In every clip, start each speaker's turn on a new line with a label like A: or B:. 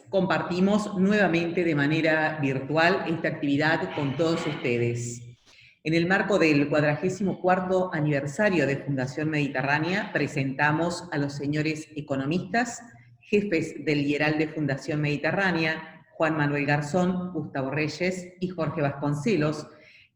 A: Compartimos nuevamente de manera virtual esta actividad con todos ustedes. En el marco del 44º aniversario de Fundación Mediterránea, presentamos a los señores economistas, jefes del IERAL de Fundación Mediterránea, Juan Manuel Garzón, Gustavo Reyes y Jorge Vasconcelos,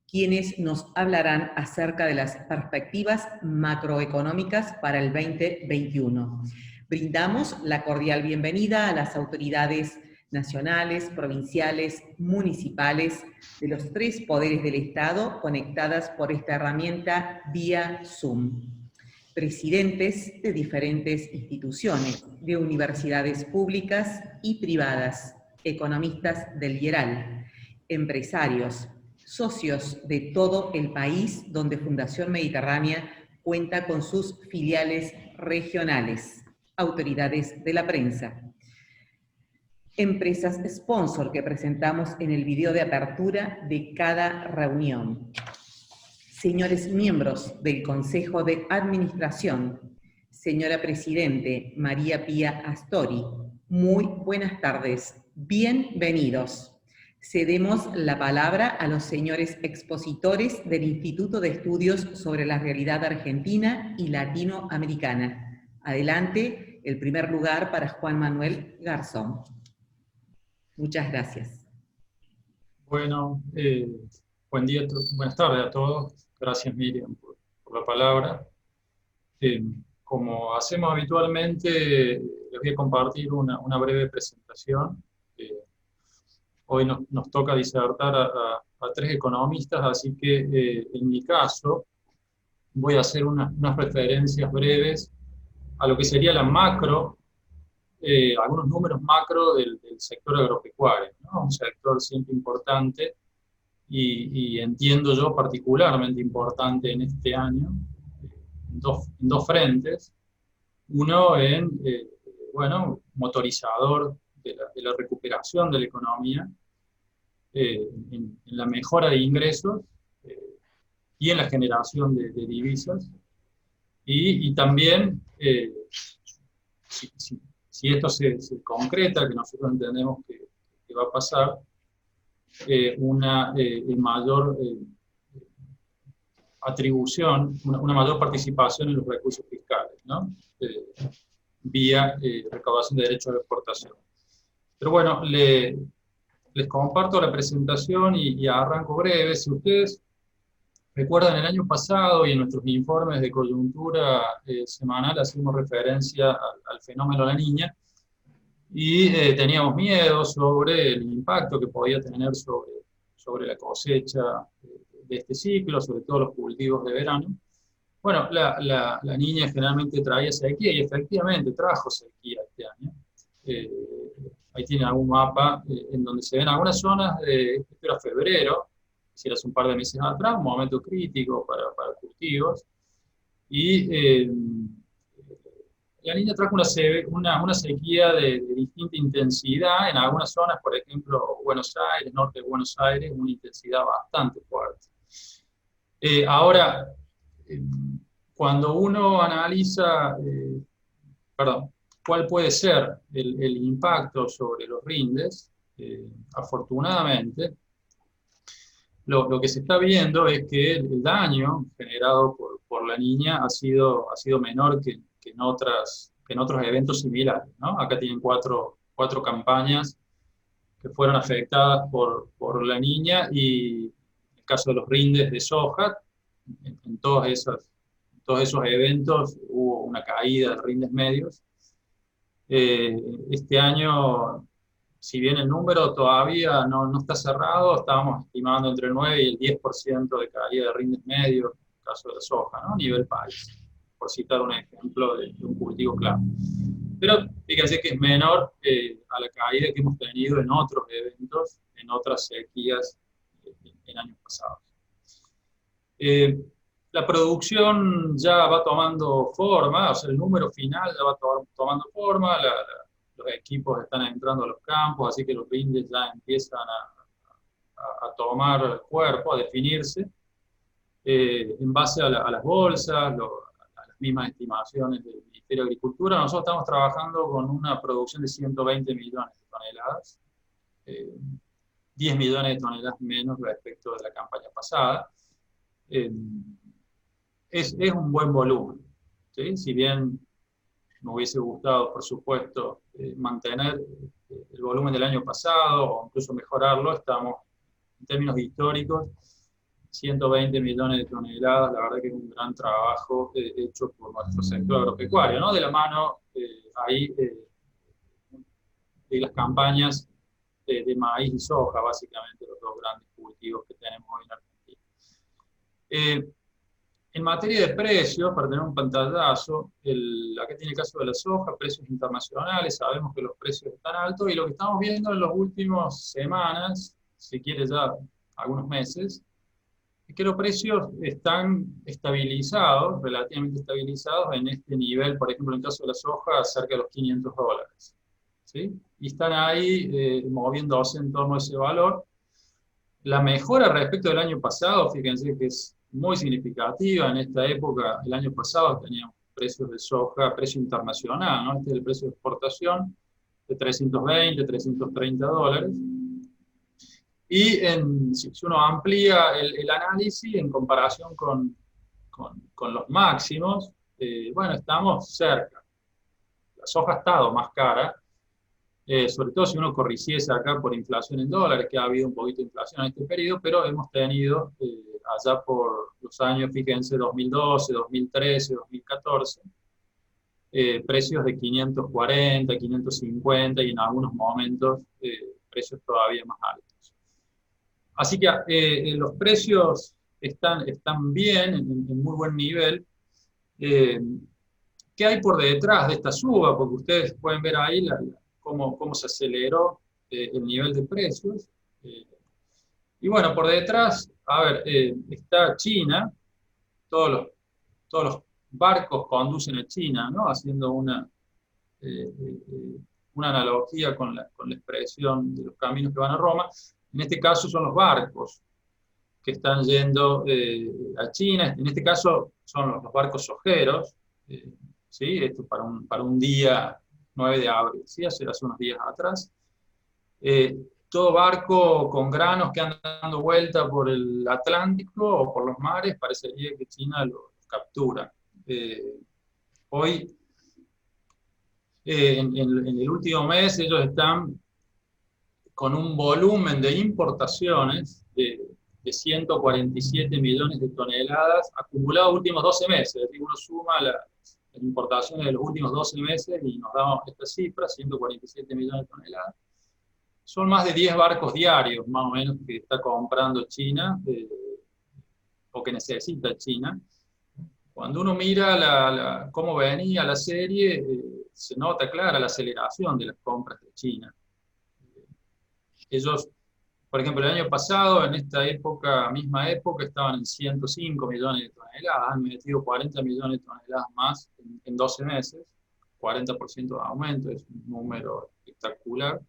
A: quienes nos hablarán acerca de las perspectivas macroeconómicas para el 2021. Brindamos la cordial bienvenida a las autoridades nacionales, provinciales, municipales, de los 3 poderes del Estado conectadas por esta herramienta vía Zoom. Presidentes de diferentes instituciones, de universidades públicas y privadas, economistas del IERAL, empresarios, socios de todo el país donde Fundación Mediterránea cuenta con sus filiales regionales, autoridades de la prensa, empresas sponsor que presentamos en el video de apertura de cada reunión, señores miembros del Consejo de Administración, señora Presidente María Pía Astori, muy buenas tardes, bienvenidos. Cedemos la palabra a los señores expositores del Instituto de Estudios sobre la Realidad Argentina y Latinoamericana. Adelante, el primer lugar para Juan Manuel Garzón. Muchas gracias.
B: Bueno, buen día, buenas tardes a todos. Gracias, Miriam, por la palabra. Como hacemos habitualmente, les voy a compartir una breve presentación. Hoy nos toca disertar a 3 economistas, así que en mi caso voy a hacer unas referencias breves a lo que sería la macro, algunos números macro del sector agropecuario, ¿no? Un sector siempre importante y entiendo yo particularmente importante en este año, en dos frentes. Uno bueno, motorizador de la recuperación de la economía, en la mejora de ingresos y en la generación de divisas. Y también, si esto se concreta, que nosotros entendemos que va a pasar, una mayor atribución, una mayor participación en los recursos fiscales, ¿no? Vía recaudación de derechos de exportación. Pero bueno, les comparto la presentación y arranco breve. Si ustedes recuerdan, el año pasado y en nuestros informes de coyuntura semanal hacíamos referencia al fenómeno La Niña y teníamos miedo sobre el impacto que podía tener sobre la cosecha de este ciclo, sobre todo los cultivos de verano. Bueno, la Niña generalmente traía sequía y efectivamente trajo sequía este año. Ahí tienen algún mapa en donde se ven algunas zonas, esto era febrero, es decir, hace un par de meses atrás, un momento crítico para cultivos, y La Niña trajo una sequía de distinta intensidad en algunas zonas, por ejemplo, Buenos Aires, norte de Buenos Aires, una intensidad bastante fuerte. Ahora, cuando uno analiza, cuál puede ser el impacto sobre los rindes, afortunadamente, lo que se está viendo es que el daño generado por La Niña ha sido menor que en otros eventos similares, ¿no? Acá tienen cuatro campañas que fueron afectadas por La Niña, y en el caso de los rindes de soja, en todos esos eventos hubo una caída de rindes medios. Este año, si bien el número todavía no está cerrado, estábamos estimando entre el 9 y el 10% de caída de rindes medios, en el caso de la soja, ¿no? A nivel país, por citar un ejemplo de un cultivo clave. Pero fíjense que es menor a la caída que hemos tenido en otros eventos, en otras sequías en años pasados. La producción ya va tomando forma, o sea, el número final ya va tomando forma, los equipos están entrando a los campos, así que los rindes ya empiezan a tomar cuerpo, a definirse, en base a las bolsas, a las mismas estimaciones del Ministerio de Agricultura. Nosotros estamos trabajando con una producción de 120 millones de toneladas, 10 millones de toneladas menos respecto de la campaña pasada. Es un buen volumen, ¿sí? Si bien me hubiese gustado, por supuesto, mantener el volumen del año pasado o incluso mejorarlo, estamos en términos históricos 120 millones de toneladas, la verdad que es un gran trabajo hecho por nuestro sector agropecuario, ¿no? De la mano ahí de las campañas de maíz y soja, básicamente los dos grandes cultivos que tenemos hoy en Argentina. En materia de precios, para tener un pantallazo, acá tiene el caso de la soja, precios internacionales, sabemos que los precios están altos, y lo que estamos viendo en las últimas semanas, si quiere ya algunos meses, es que los precios están estabilizados, relativamente estabilizados en este nivel, por ejemplo, en el caso de la soja, cerca de los $500. ¿Sí? Y están ahí moviéndose en torno a ese valor. La mejora respecto del año pasado, fíjense que es muy significativa. En esta época, el año pasado, teníamos precios de soja, precio internacional, ¿no? Este es el precio de exportación, de $320, $330. Y si uno amplía el análisis en comparación con los máximos, bueno, estamos cerca. La soja ha estado más cara, sobre todo si uno corrigiese acá por inflación en dólares, que ha habido un poquito de inflación en este periodo, pero hemos tenido allá por los años, fíjense, 2012, 2013, 2014, precios de 540, 550 y en algunos momentos precios todavía más altos. Así que los precios están bien, en muy buen nivel. ¿Qué hay por detrás de esta suba? Porque ustedes pueden ver ahí cómo se aceleró el nivel de precios. Y bueno, por detrás, a ver, está China, todos los barcos conducen a China, ¿no? Haciendo una analogía con la expresión de los caminos que van a Roma. En este caso son los barcos que están yendo a China. En este caso son los barcos sojeros, ¿sí? Esto para un día 9 de abril, ¿sí? Hace unos días atrás. Todo barco con granos que anda dando vuelta por el Atlántico o por los mares, parecería que China los captura. Hoy, en el último mes, ellos están con un volumen de importaciones de 147 millones de toneladas acumulado los últimos 12 meses. Es decir, uno suma las importaciones de los últimos 12 meses y nos damos esta cifra, 147 millones de toneladas. Son más de 10 barcos diarios, más o menos, que está comprando China, o que necesita China. Cuando uno mira cómo venía la serie, se nota clara la aceleración de las compras de China. Ellos, por ejemplo, el año pasado, en esta misma época, estaban en 105 millones de toneladas, han metido 40 millones de toneladas más en 12 meses, 40% de aumento, es un número espectacular.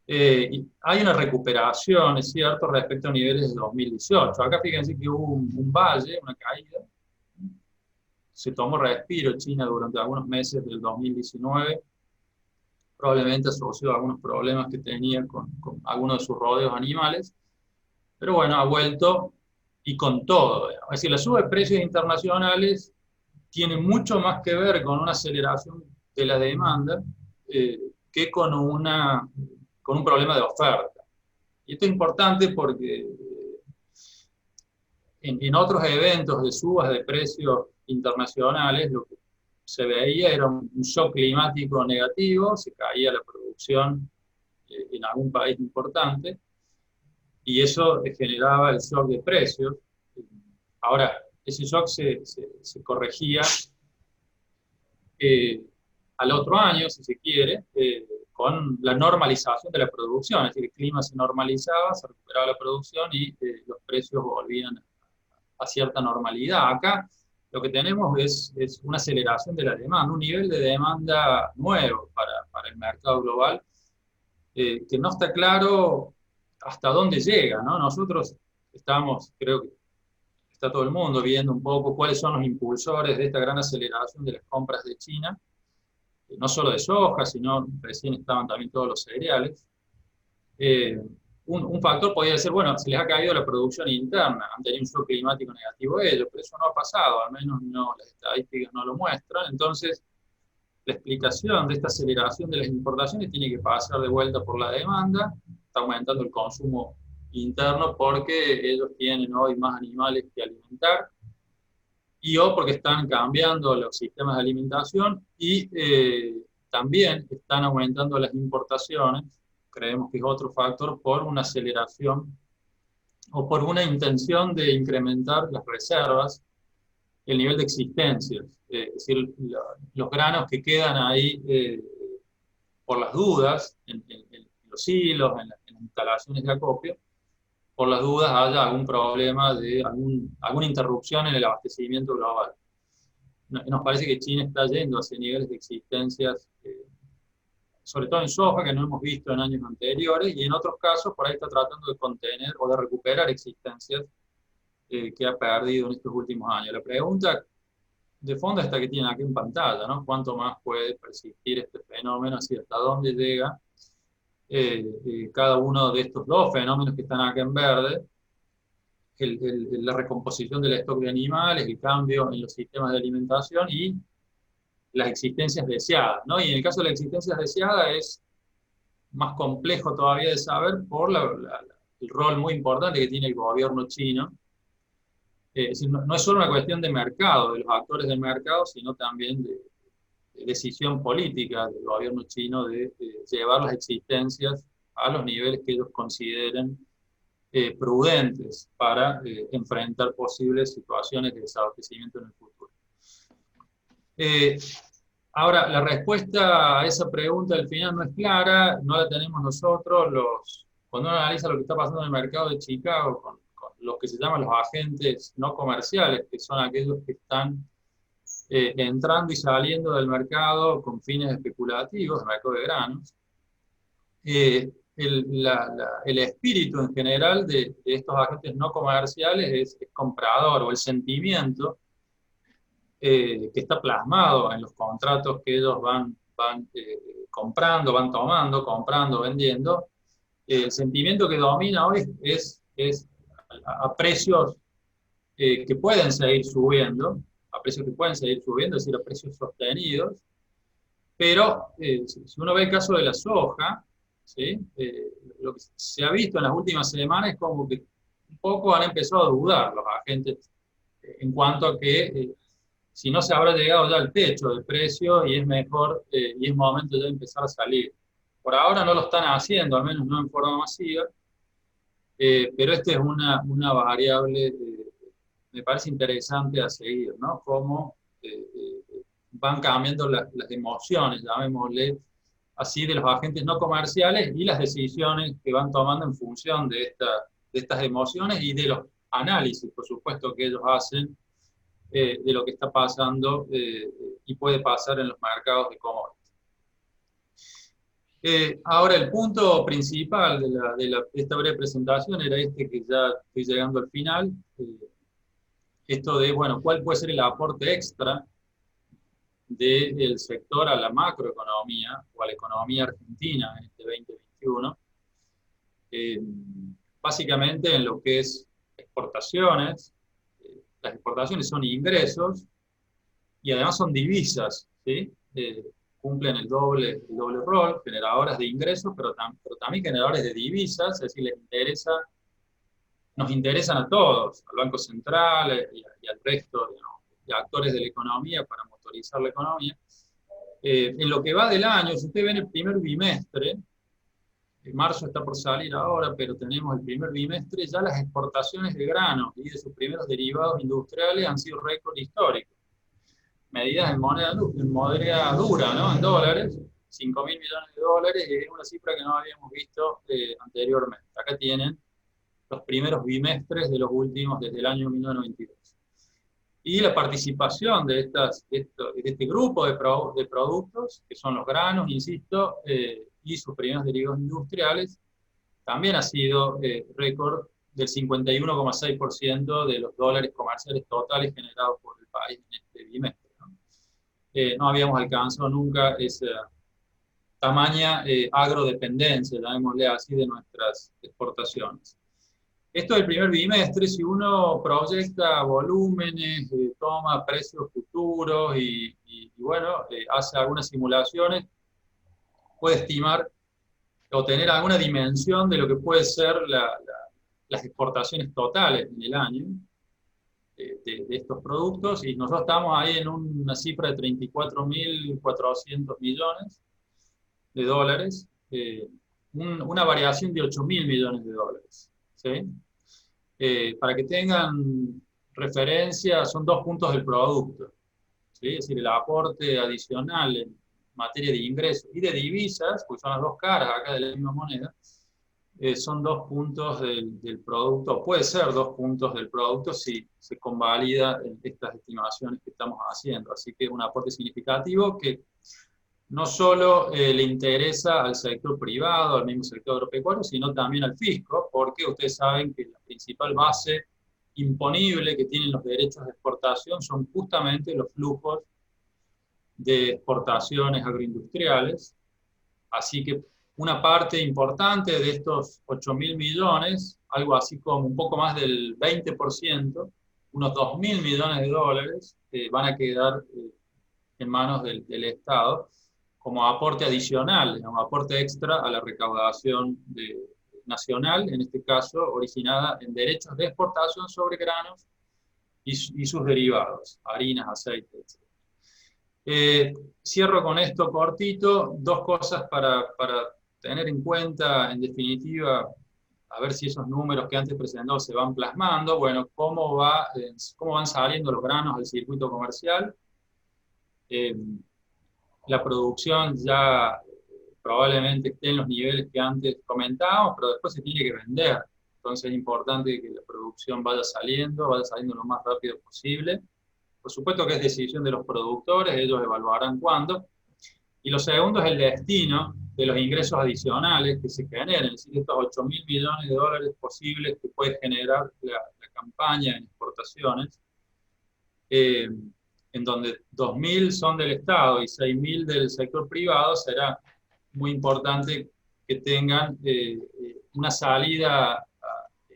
B: Y hay una recuperación, es cierto, respecto a niveles de 2018. Acá fíjense que hubo un valle, una caída. Se tomó respiro China durante algunos meses del 2019, probablemente asociado a algunos problemas que tenía con algunos de sus rodeos animales, pero bueno, ha vuelto y con todo. Es decir, la suba de precios internacionales tiene mucho más que ver con una aceleración de la demanda que con un problema de oferta. Y esto es importante porque en otros eventos de subas de precios internacionales, lo que se veía era un shock climático negativo, se caía la producción en algún país importante, y eso generaba el shock de precios. Ahora, ese shock se corregía al otro año, si se quiere, con la normalización de la producción, es decir, el clima se normalizaba, se recuperaba la producción y los precios volvían a cierta normalidad. Acá lo que tenemos es una aceleración de la demanda, un nivel de demanda nuevo para el mercado global, que no está claro hasta dónde llega, ¿no? Nosotros estamos, creo que está todo el mundo viendo un poco cuáles son los impulsores de esta gran aceleración de las compras de China. no solo de soja, sino recién estaban también todos los cereales. Un factor podría ser, bueno, se les ha caído la producción interna, han tenido un shock climático negativo ellos, pero eso no ha pasado, al menos no, las estadísticas no lo muestran. Entonces, la explicación de esta aceleración de las importaciones tiene que pasar de vuelta por la demanda, está aumentando el consumo interno porque ellos tienen hoy más animales que alimentar, y o porque están cambiando los sistemas de alimentación y también están aumentando las importaciones, creemos que es otro factor, por una aceleración o por una intención de incrementar las reservas, el nivel de existencias, es decir, los granos que quedan ahí por las dudas, en los hilos, en las instalaciones de acopio, por las dudas haya algún problema de alguna interrupción en el abastecimiento global. Nos parece que China está yendo hacia niveles de existencias, sobre todo en soja, que no hemos visto en años anteriores, y en otros casos por ahí está tratando de contener o de recuperar existencias que ha perdido en estos últimos años. La pregunta de fondo es esta que tienen aquí en pantalla, ¿no? ¿Cuánto más puede persistir este fenómeno? Así, ¿hasta dónde llega cada uno de estos dos fenómenos que están acá en verde? La recomposición del stock de animales, el cambio en los sistemas de alimentación y las existencias deseadas, ¿no? Y en el caso de las existencias deseadas es más complejo todavía de saber por el rol muy importante que tiene el gobierno chino. Es decir, no es solo una cuestión de mercado, de los actores del mercado, sino también de decisión política del gobierno chino de llevar las existencias a los niveles que ellos consideren prudentes para enfrentar posibles situaciones de desabastecimiento en el futuro. Ahora, la respuesta a esa pregunta al final no es clara, no la tenemos nosotros. Cuando uno analiza lo que está pasando en el mercado de Chicago con los que se llaman los agentes no comerciales, que son aquellos que están entrando y saliendo del mercado con fines especulativos, del mercado de granos, el espíritu en general de estos agentes no comerciales es comprador, o el sentimiento que está plasmado en los contratos que ellos van comprando, van tomando, comprando, vendiendo. El sentimiento que domina hoy es a precios que pueden seguir subiendo, es decir, a precios sostenidos, pero si uno ve el caso de la soja, ¿sí? Lo que se ha visto en las últimas semanas es como que un poco han empezado a dudar los agentes en cuanto a que si no se habrá llegado ya al techo del precio y es mejor y es momento ya de empezar a salir. Por ahora no lo están haciendo, al menos no en forma masiva, pero esta es una variable, me parece interesante a seguir, ¿no? Cómo van cambiando las emociones, llamémosle así, de los agentes no comerciales y las decisiones que van tomando en función de estas emociones y de los análisis, por supuesto, que ellos hacen de lo que está pasando y puede pasar en los mercados de commodities. Ahora, el punto principal de esta breve presentación era este, que ya estoy llegando al final, esto de, bueno, ¿cuál puede ser el aporte extra del sector a la macroeconomía o a la economía argentina en este 2021? Básicamente en lo que es exportaciones. Las exportaciones son ingresos y además son divisas, ¿sí? Cumplen el doble rol, generadoras de ingresos, pero también generadores de divisas, es decir, nos interesan a todos, al Banco Central y al resto de actores de la economía para motorizar la economía. En lo que va del año, si usted ve en el primer bimestre, marzo está por salir ahora, pero tenemos el primer bimestre, ya las exportaciones de granos y de sus primeros derivados industriales han sido récord históricos. Medidas en moneda dura, ¿no? En dólares, 5.000 millones de dólares, y es una cifra que no habíamos visto anteriormente. Acá tienen los primeros bimestres de los últimos, desde el año 1992. Y la participación de este grupo de productos, que son los granos, insisto, y sus primeros derivados industriales, también ha sido récord del 51,6% de los dólares comerciales totales generados por el país en este bimestre, ¿no? no habíamos alcanzado nunca esa tamaña agrodependencia, llamémosle así, de nuestras exportaciones. Esto del primer bimestre, si uno proyecta volúmenes, toma precios futuros y bueno, hace algunas simulaciones, puede estimar o tener alguna dimensión de lo que puede ser las exportaciones totales en el año de estos productos, y nosotros estamos ahí en una cifra de 34.400 millones de dólares, una variación de 8.000 millones de dólares. ¿Sí? Para que tengan referencia, son 2 puntos del producto. ¿Sí? Es decir, el aporte adicional en materia de ingresos y de divisas, porque son las 2 caras acá de la misma moneda, son 2 puntos del producto, puede ser 2 puntos del producto si se convalida estas estimaciones que estamos haciendo. Así que es un aporte significativo que no solo le interesa al sector privado, al mismo sector agropecuario, sino también al fisco, porque ustedes saben que la principal base imponible que tienen los derechos de exportación son justamente los flujos de exportaciones agroindustriales. Así que una parte importante de estos 8.000 millones, algo así como un poco más del 20%, unos 2.000 millones de dólares, van a quedar en manos del Estado como aporte adicional, como aporte extra a la recaudación nacional, en este caso originada en derechos de exportación sobre granos y sus derivados, harinas, aceites, etc. Cierro con esto cortito, 2 cosas para tener en cuenta, en definitiva, a ver si esos números que antes presentamos se van plasmando. Bueno, cómo van saliendo los granos al circuito comercial. La producción ya probablemente esté en los niveles que antes comentábamos, pero después se tiene que vender. Entonces es importante que la producción vaya saliendo lo más rápido posible. Por supuesto que es decisión de los productores, ellos evaluarán cuándo. Y lo segundo es el destino de los ingresos adicionales que se generen, es decir, estos 8.000 millones de dólares posibles que puede generar la campaña en exportaciones, en donde 2.000 son del Estado y 6.000 del sector privado. Será muy importante que tengan una salida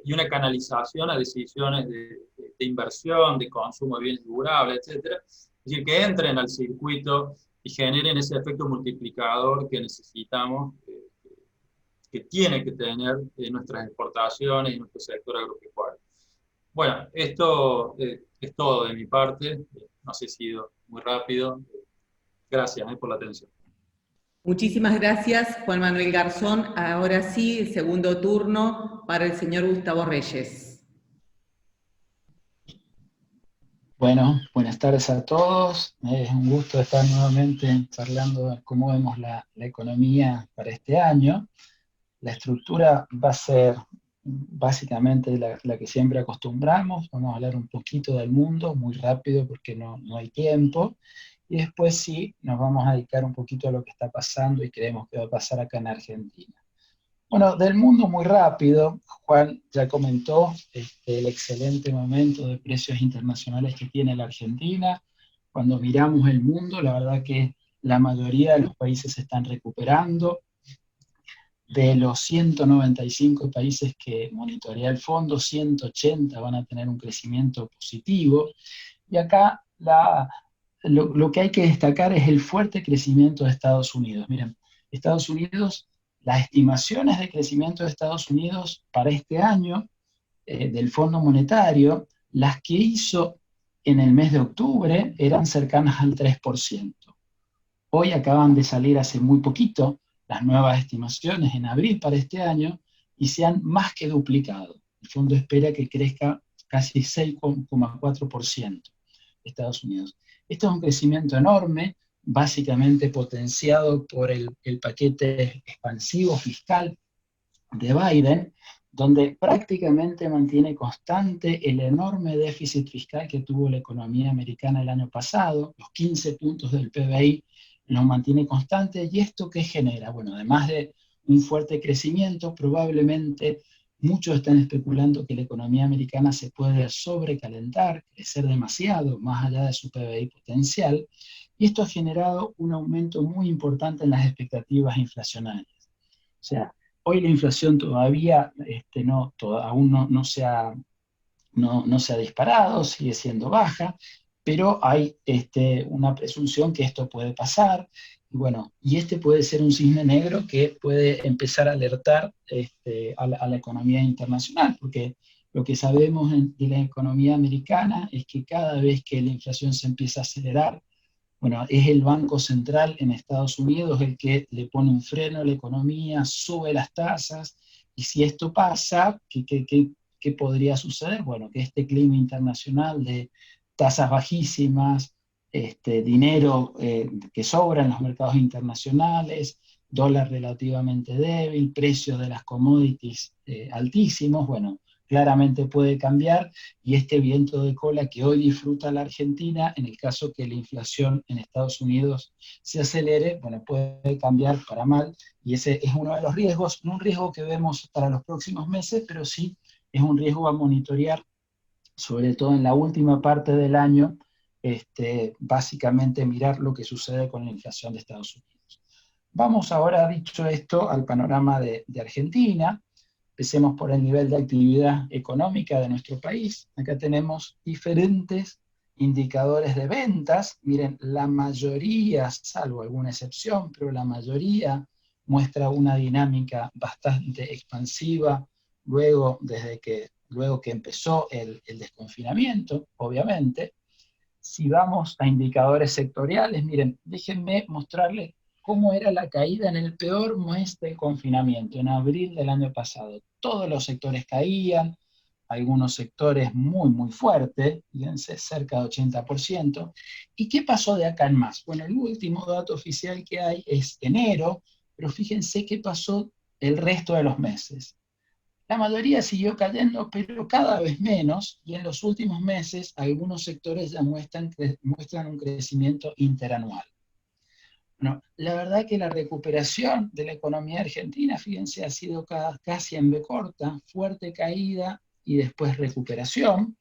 B: y una canalización a decisiones de inversión, de consumo de bienes durables, etc. Es decir, que entren al circuito y generen ese efecto multiplicador que necesitamos, que tiene que tener nuestras exportaciones y nuestro sector agropecuario. Bueno, esto es todo de mi parte. No sé si he ido muy rápido. Gracias por la atención.
A: Muchísimas gracias, Juan Manuel Garzón. Ahora sí, el segundo turno para el señor Gustavo Reyes.
C: Bueno, buenas tardes a todos. Es un gusto estar nuevamente charlando de cómo vemos la economía para este año. La estructura va a ser básicamente la que siempre acostumbramos. Vamos a hablar un poquito del mundo, muy rápido porque no hay tiempo. Y después sí, nos vamos a dedicar un poquito a lo que está pasando y creemos que va a pasar acá en Argentina. Bueno, del mundo muy rápido, Juan ya comentó el excelente momento de precios internacionales que tiene la Argentina. Cuando miramos el mundo, la verdad que la mayoría de los países se están recuperando. De los 195 países que monitorea el fondo, 180 van a tener un crecimiento positivo. Y acá lo que hay que destacar es el fuerte crecimiento de Estados Unidos. Miren, Estados Unidos, las estimaciones de crecimiento de Estados Unidos para este año del Fondo Monetario, las que hizo en el mes de octubre eran cercanas al 3%. Hoy acaban de salir hace muy poquito las nuevas estimaciones en abril para este año y se han más que duplicado. El fondo espera que crezca casi 6,4% Estados Unidos. Esto es un crecimiento enorme, básicamente potenciado por el paquete expansivo fiscal de Biden, donde prácticamente mantiene constante el enorme déficit fiscal que tuvo la economía americana el año pasado, los 15 puntos del PBI los mantiene constante. ¿Y esto qué genera? Bueno, además de un fuerte crecimiento, probablemente muchos están especulando que la economía americana se puede sobrecalentar, crecer demasiado, más allá de su PBI potencial, y esto ha generado un aumento muy importante en las expectativas inflacionarias. O sea, hoy la inflación todavía aún no se ha disparado, sigue siendo baja, pero hay una presunción que esto puede pasar, y bueno, y este puede ser un cisne negro que puede empezar a alertar a la economía internacional, porque lo que sabemos de la economía americana es que cada vez que la inflación se empieza a acelerar, bueno, es el Banco Central en Estados Unidos el que le pone un freno a la economía, sube las tasas, y si esto pasa, ¿qué podría suceder? Bueno, que este clima internacional de tasas bajísimas, dinero que sobra en los mercados internacionales, dólar relativamente débil, precios de las commodities altísimos, bueno, claramente puede cambiar, y este viento de cola que hoy disfruta la Argentina, en el caso que la inflación en Estados Unidos se acelere, bueno, puede cambiar para mal, y ese es uno de los riesgos, no un riesgo que vemos para los próximos meses, pero sí es un riesgo a monitorear, sobre todo en la última parte del año, básicamente mirar lo que sucede con la inflación de Estados Unidos. Vamos ahora, dicho esto, al panorama de Argentina. Empecemos por el nivel de actividad económica de nuestro país. Acá tenemos diferentes indicadores de ventas. Miren, la mayoría, salvo alguna excepción, pero la mayoría muestra una dinámica bastante expansiva luego que empezó el desconfinamiento, obviamente. Si vamos a indicadores sectoriales, miren, déjenme mostrarles cómo era la caída en el peor mes del confinamiento, en abril del año pasado. Todos los sectores caían, algunos sectores muy, muy fuertes, fíjense, cerca de 80%. ¿Y qué pasó de acá en más? Bueno, el último dato oficial que hay es enero, pero fíjense qué pasó el resto de los meses. La mayoría siguió cayendo, pero cada vez menos, y en los últimos meses algunos sectores ya muestran un crecimiento interanual. Bueno, la verdad que la recuperación de la economía argentina, fíjense, ha sido casi en B corta, fuerte caída y después recuperación.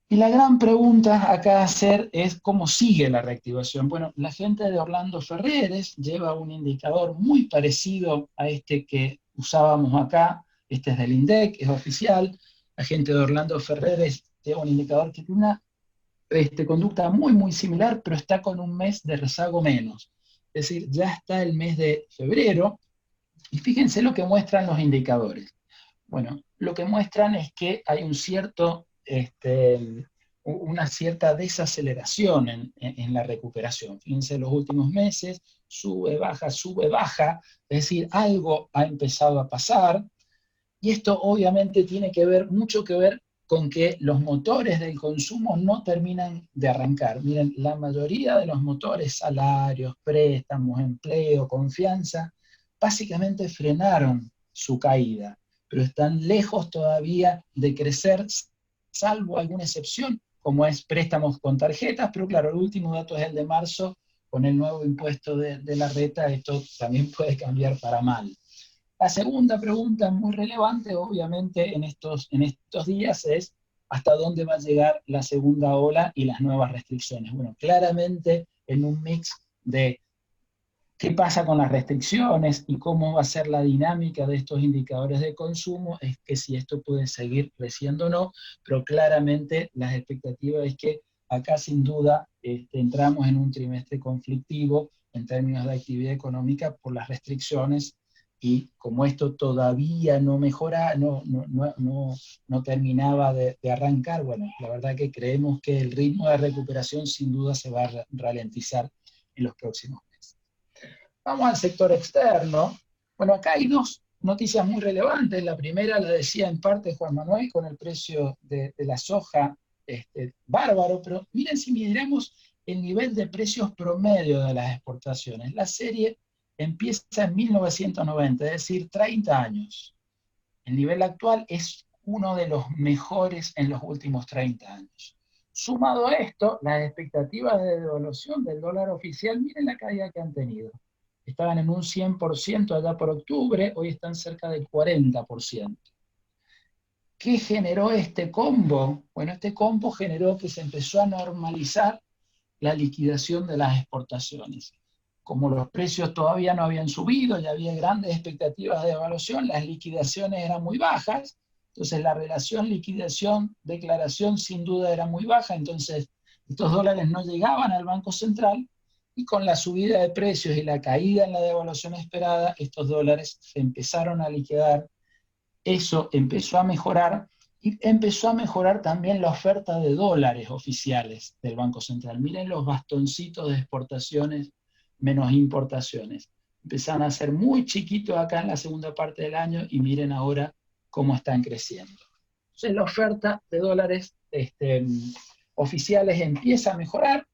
C: Y la gran pregunta acá a hacer es cómo sigue la reactivación. Bueno, la gente de Orlando Ferreres lleva un indicador muy parecido a este que usábamos acá. Este es del INDEC, es oficial. La gente de Orlando Ferreres lleva un indicador que tiene una conducta muy, muy similar, pero está con un mes de rezago menos. Es decir, ya está el mes de febrero, y fíjense lo que muestran los indicadores. Bueno, lo que muestran es que hay una cierta desaceleración en la recuperación. Fíjense, los últimos meses, sube, baja, es decir, algo ha empezado a pasar, y esto obviamente tiene mucho que ver con que los motores del consumo no terminan de arrancar. Miren, la mayoría de los motores, salarios, préstamos, empleo, confianza, básicamente frenaron su caída, pero están lejos todavía de crecer, salvo alguna excepción, como es préstamos con tarjetas, pero claro, el último dato es el de marzo, con el nuevo impuesto de la reta, esto también puede cambiar para mal. La segunda pregunta muy relevante, obviamente, en estos días es hasta dónde va a llegar la segunda ola y las nuevas restricciones. Bueno, claramente en un mix de qué pasa con las restricciones y cómo va a ser la dinámica de estos indicadores de consumo, es que si esto puede seguir creciendo o no, pero claramente las expectativas es que acá sin duda entramos en un trimestre conflictivo en términos de actividad económica por las restricciones, y como esto todavía no mejora, no terminaba de arrancar, bueno, la verdad que creemos que el ritmo de recuperación sin duda se va a ralentizar en los próximos meses. Vamos al sector externo. Bueno, acá hay dos noticias muy relevantes. La primera la decía en parte Juan Manuel con el precio de la soja bárbaro, pero miren si miramos el nivel de precios promedio de las exportaciones. La serie empieza en 1990, es decir, 30 años. El nivel actual es uno de los mejores en los últimos 30 años. Sumado a esto, las expectativas de devaluación del dólar oficial, miren la caída que han tenido. Estaban en un 100% allá por octubre, hoy están cerca del 40%. ¿Qué generó este combo? Bueno, este combo generó que se empezó a normalizar la liquidación de las exportaciones. Como los precios todavía no habían subido y había grandes expectativas de devaluación, las liquidaciones eran muy bajas, entonces la relación liquidación-declaración sin duda era muy baja, entonces estos dólares no llegaban al Banco Central, y con la subida de precios y la caída en la devaluación esperada, estos dólares se empezaron a liquidar. Eso empezó a mejorar, y empezó a mejorar también la oferta de dólares oficiales del Banco Central. Miren los bastoncitos de exportaciones menos importaciones. Empezaron a ser muy chiquitos acá en la segunda parte del año, y miren ahora cómo están creciendo. Entonces la oferta de dólares oficiales empieza a mejorar.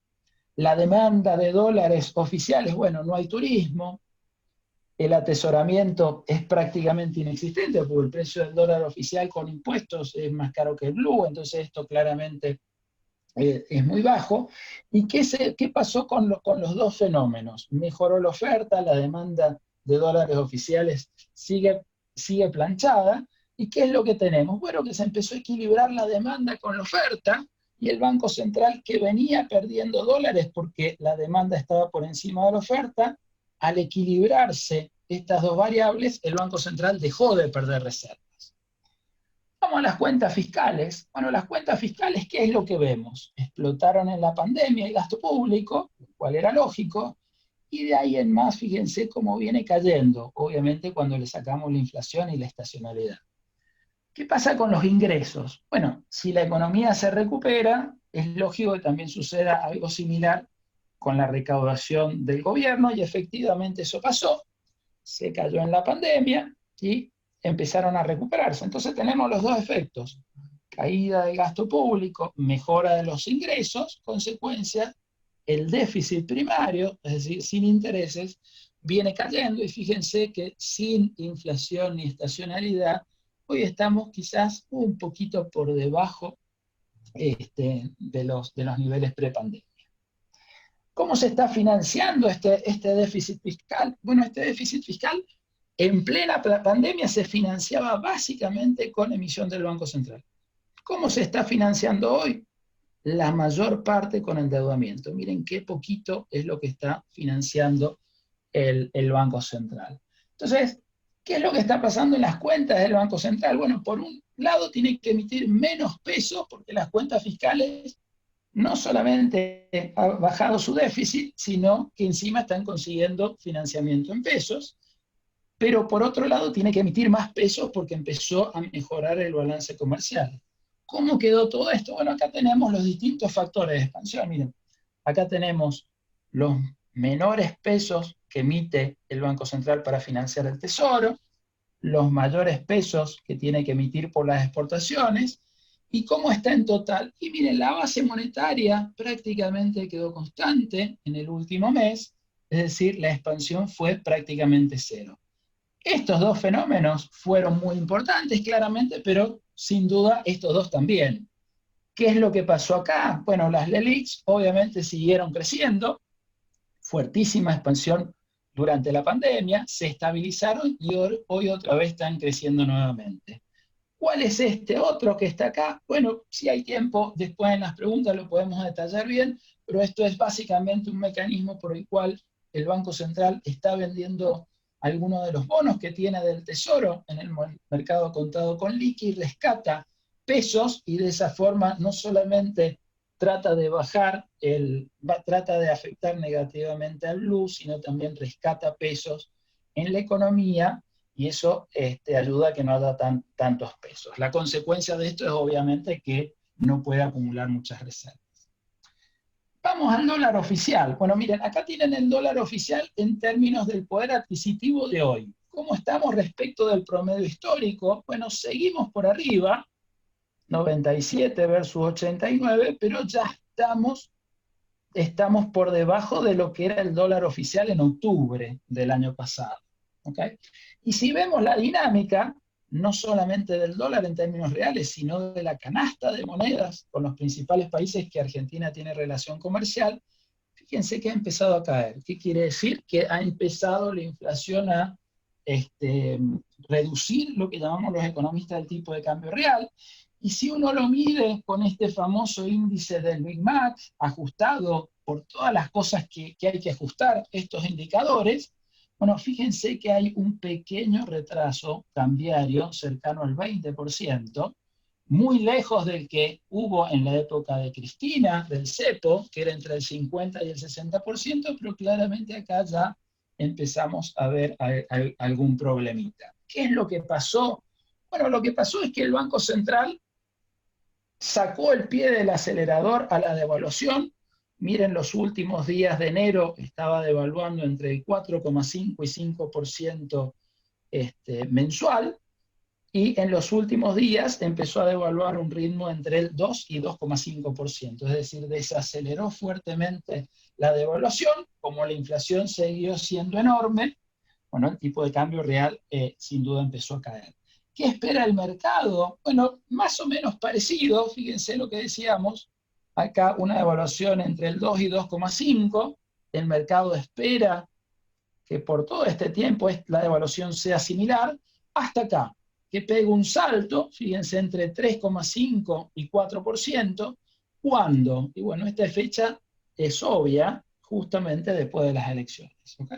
C: La demanda de dólares oficiales, bueno, no hay turismo, el atesoramiento es prácticamente inexistente porque el precio del dólar oficial con impuestos es más caro que el blue, entonces esto claramente es muy bajo. ¿Y qué pasó con los dos fenómenos? Mejoró la oferta, la demanda de dólares oficiales sigue planchada. ¿Y qué es lo que tenemos? Bueno, que se empezó a equilibrar la demanda con la oferta, y el Banco Central, que venía perdiendo dólares porque la demanda estaba por encima de la oferta, al equilibrarse estas dos variables, el Banco Central dejó de perder reservas. Vamos a las cuentas fiscales. Bueno, las cuentas fiscales, ¿qué es lo que vemos? Explotaron en la pandemia el gasto público, lo cual era lógico, y de ahí en más, fíjense cómo viene cayendo, obviamente cuando le sacamos la inflación y la estacionalidad. ¿Qué pasa con los ingresos? Bueno, si la economía se recupera, es lógico que también suceda algo similar con la recaudación del gobierno, y efectivamente eso pasó. Se cayó en la pandemia y empezaron a recuperarse. Entonces tenemos los dos efectos: caída del gasto público, mejora de los ingresos, consecuencia, el déficit primario, es decir, sin intereses, viene cayendo, y fíjense que sin inflación ni estacionalidad, hoy estamos quizás un poquito por debajo de los niveles prepandemia. ¿Cómo se está financiando este déficit fiscal? Bueno, este déficit fiscal en plena pandemia se financiaba básicamente con emisión del Banco Central. ¿Cómo se está financiando hoy? La mayor parte con endeudamiento. Miren qué poquito es lo que está financiando el Banco Central. Entonces, ¿qué es lo que está pasando en las cuentas del Banco Central? Bueno, por un lado tiene que emitir menos pesos porque las cuentas fiscales no solamente han bajado su déficit, sino que encima están consiguiendo financiamiento en pesos, pero por otro lado tiene que emitir más pesos porque empezó a mejorar el balance comercial. ¿Cómo quedó todo esto? Bueno, acá tenemos los distintos factores de expansión. Miren, acá tenemos los menores pesos que emite el Banco Central para financiar el Tesoro, los mayores pesos que tiene que emitir por las exportaciones, y cómo está en total. Y miren, la base monetaria prácticamente quedó constante en el último mes, es decir, la expansión fue prácticamente cero. Estos dos fenómenos fueron muy importantes, claramente, pero sin duda estos dos también. ¿Qué es lo que pasó acá? Bueno, las LELIQs obviamente siguieron creciendo, fuertísima expansión durante la pandemia, se estabilizaron y hoy otra vez están creciendo nuevamente. ¿Cuál es este otro que está acá? Bueno, si hay tiempo, después en las preguntas lo podemos detallar bien, pero esto es básicamente un mecanismo por el cual el Banco Central está vendiendo algunos de los bonos que tiene del Tesoro en el mercado contado con liqui, rescata pesos, y de esa forma no solamente trata de trata de afectar negativamente al blue, sino también rescata pesos en la economía, y eso ayuda a que no haya tantos pesos. La consecuencia de esto es obviamente que no puede acumular muchas reservas. Vamos al dólar oficial. Bueno, miren, acá tienen el dólar oficial en términos del poder adquisitivo de hoy. ¿Cómo estamos respecto del promedio histórico? Bueno, seguimos por arriba, 97 versus 89, pero ya estamos por debajo de lo que era el dólar oficial en octubre del año pasado. ¿Okay? Y si vemos la dinámica, no solamente del dólar en términos reales, sino de la canasta de monedas con los principales países que Argentina tiene relación comercial, fíjense que ha empezado a caer. ¿Qué quiere decir? Que ha empezado la inflación a reducir lo que llamamos los economistas el tipo de cambio real, Y si uno lo mide con este famoso índice del Big Mac, ajustado por todas las cosas que hay que ajustar, estos indicadores, bueno, fíjense que hay un pequeño retraso cambiario cercano al 20%, muy lejos del que hubo en la época de Cristina, del cepo, que era entre el 50 y el 60%, pero claramente acá ya empezamos a ver algún problemita. ¿Qué es lo que pasó? Bueno, lo que pasó es que el Banco Central sacó el pie del acelerador a la devaluación. Miren, los últimos días de enero estaba devaluando entre el 4,5 y 5% mensual, y en los últimos días empezó a devaluar un ritmo entre el 2 y 2,5%, es decir, desaceleró fuertemente la devaluación. Como la inflación siguió siendo enorme, bueno, el tipo de cambio real sin duda empezó a caer. ¿Qué espera el mercado? Bueno, más o menos parecido, fíjense lo que decíamos, acá una devaluación entre el 2 y 2,5, el mercado espera que por todo este tiempo la devaluación sea similar, hasta acá, que pegue un salto, fíjense, entre 3,5 y 4%, ¿cuándo? Y bueno, esta fecha es obvia, justamente después de las elecciones, ¿ok?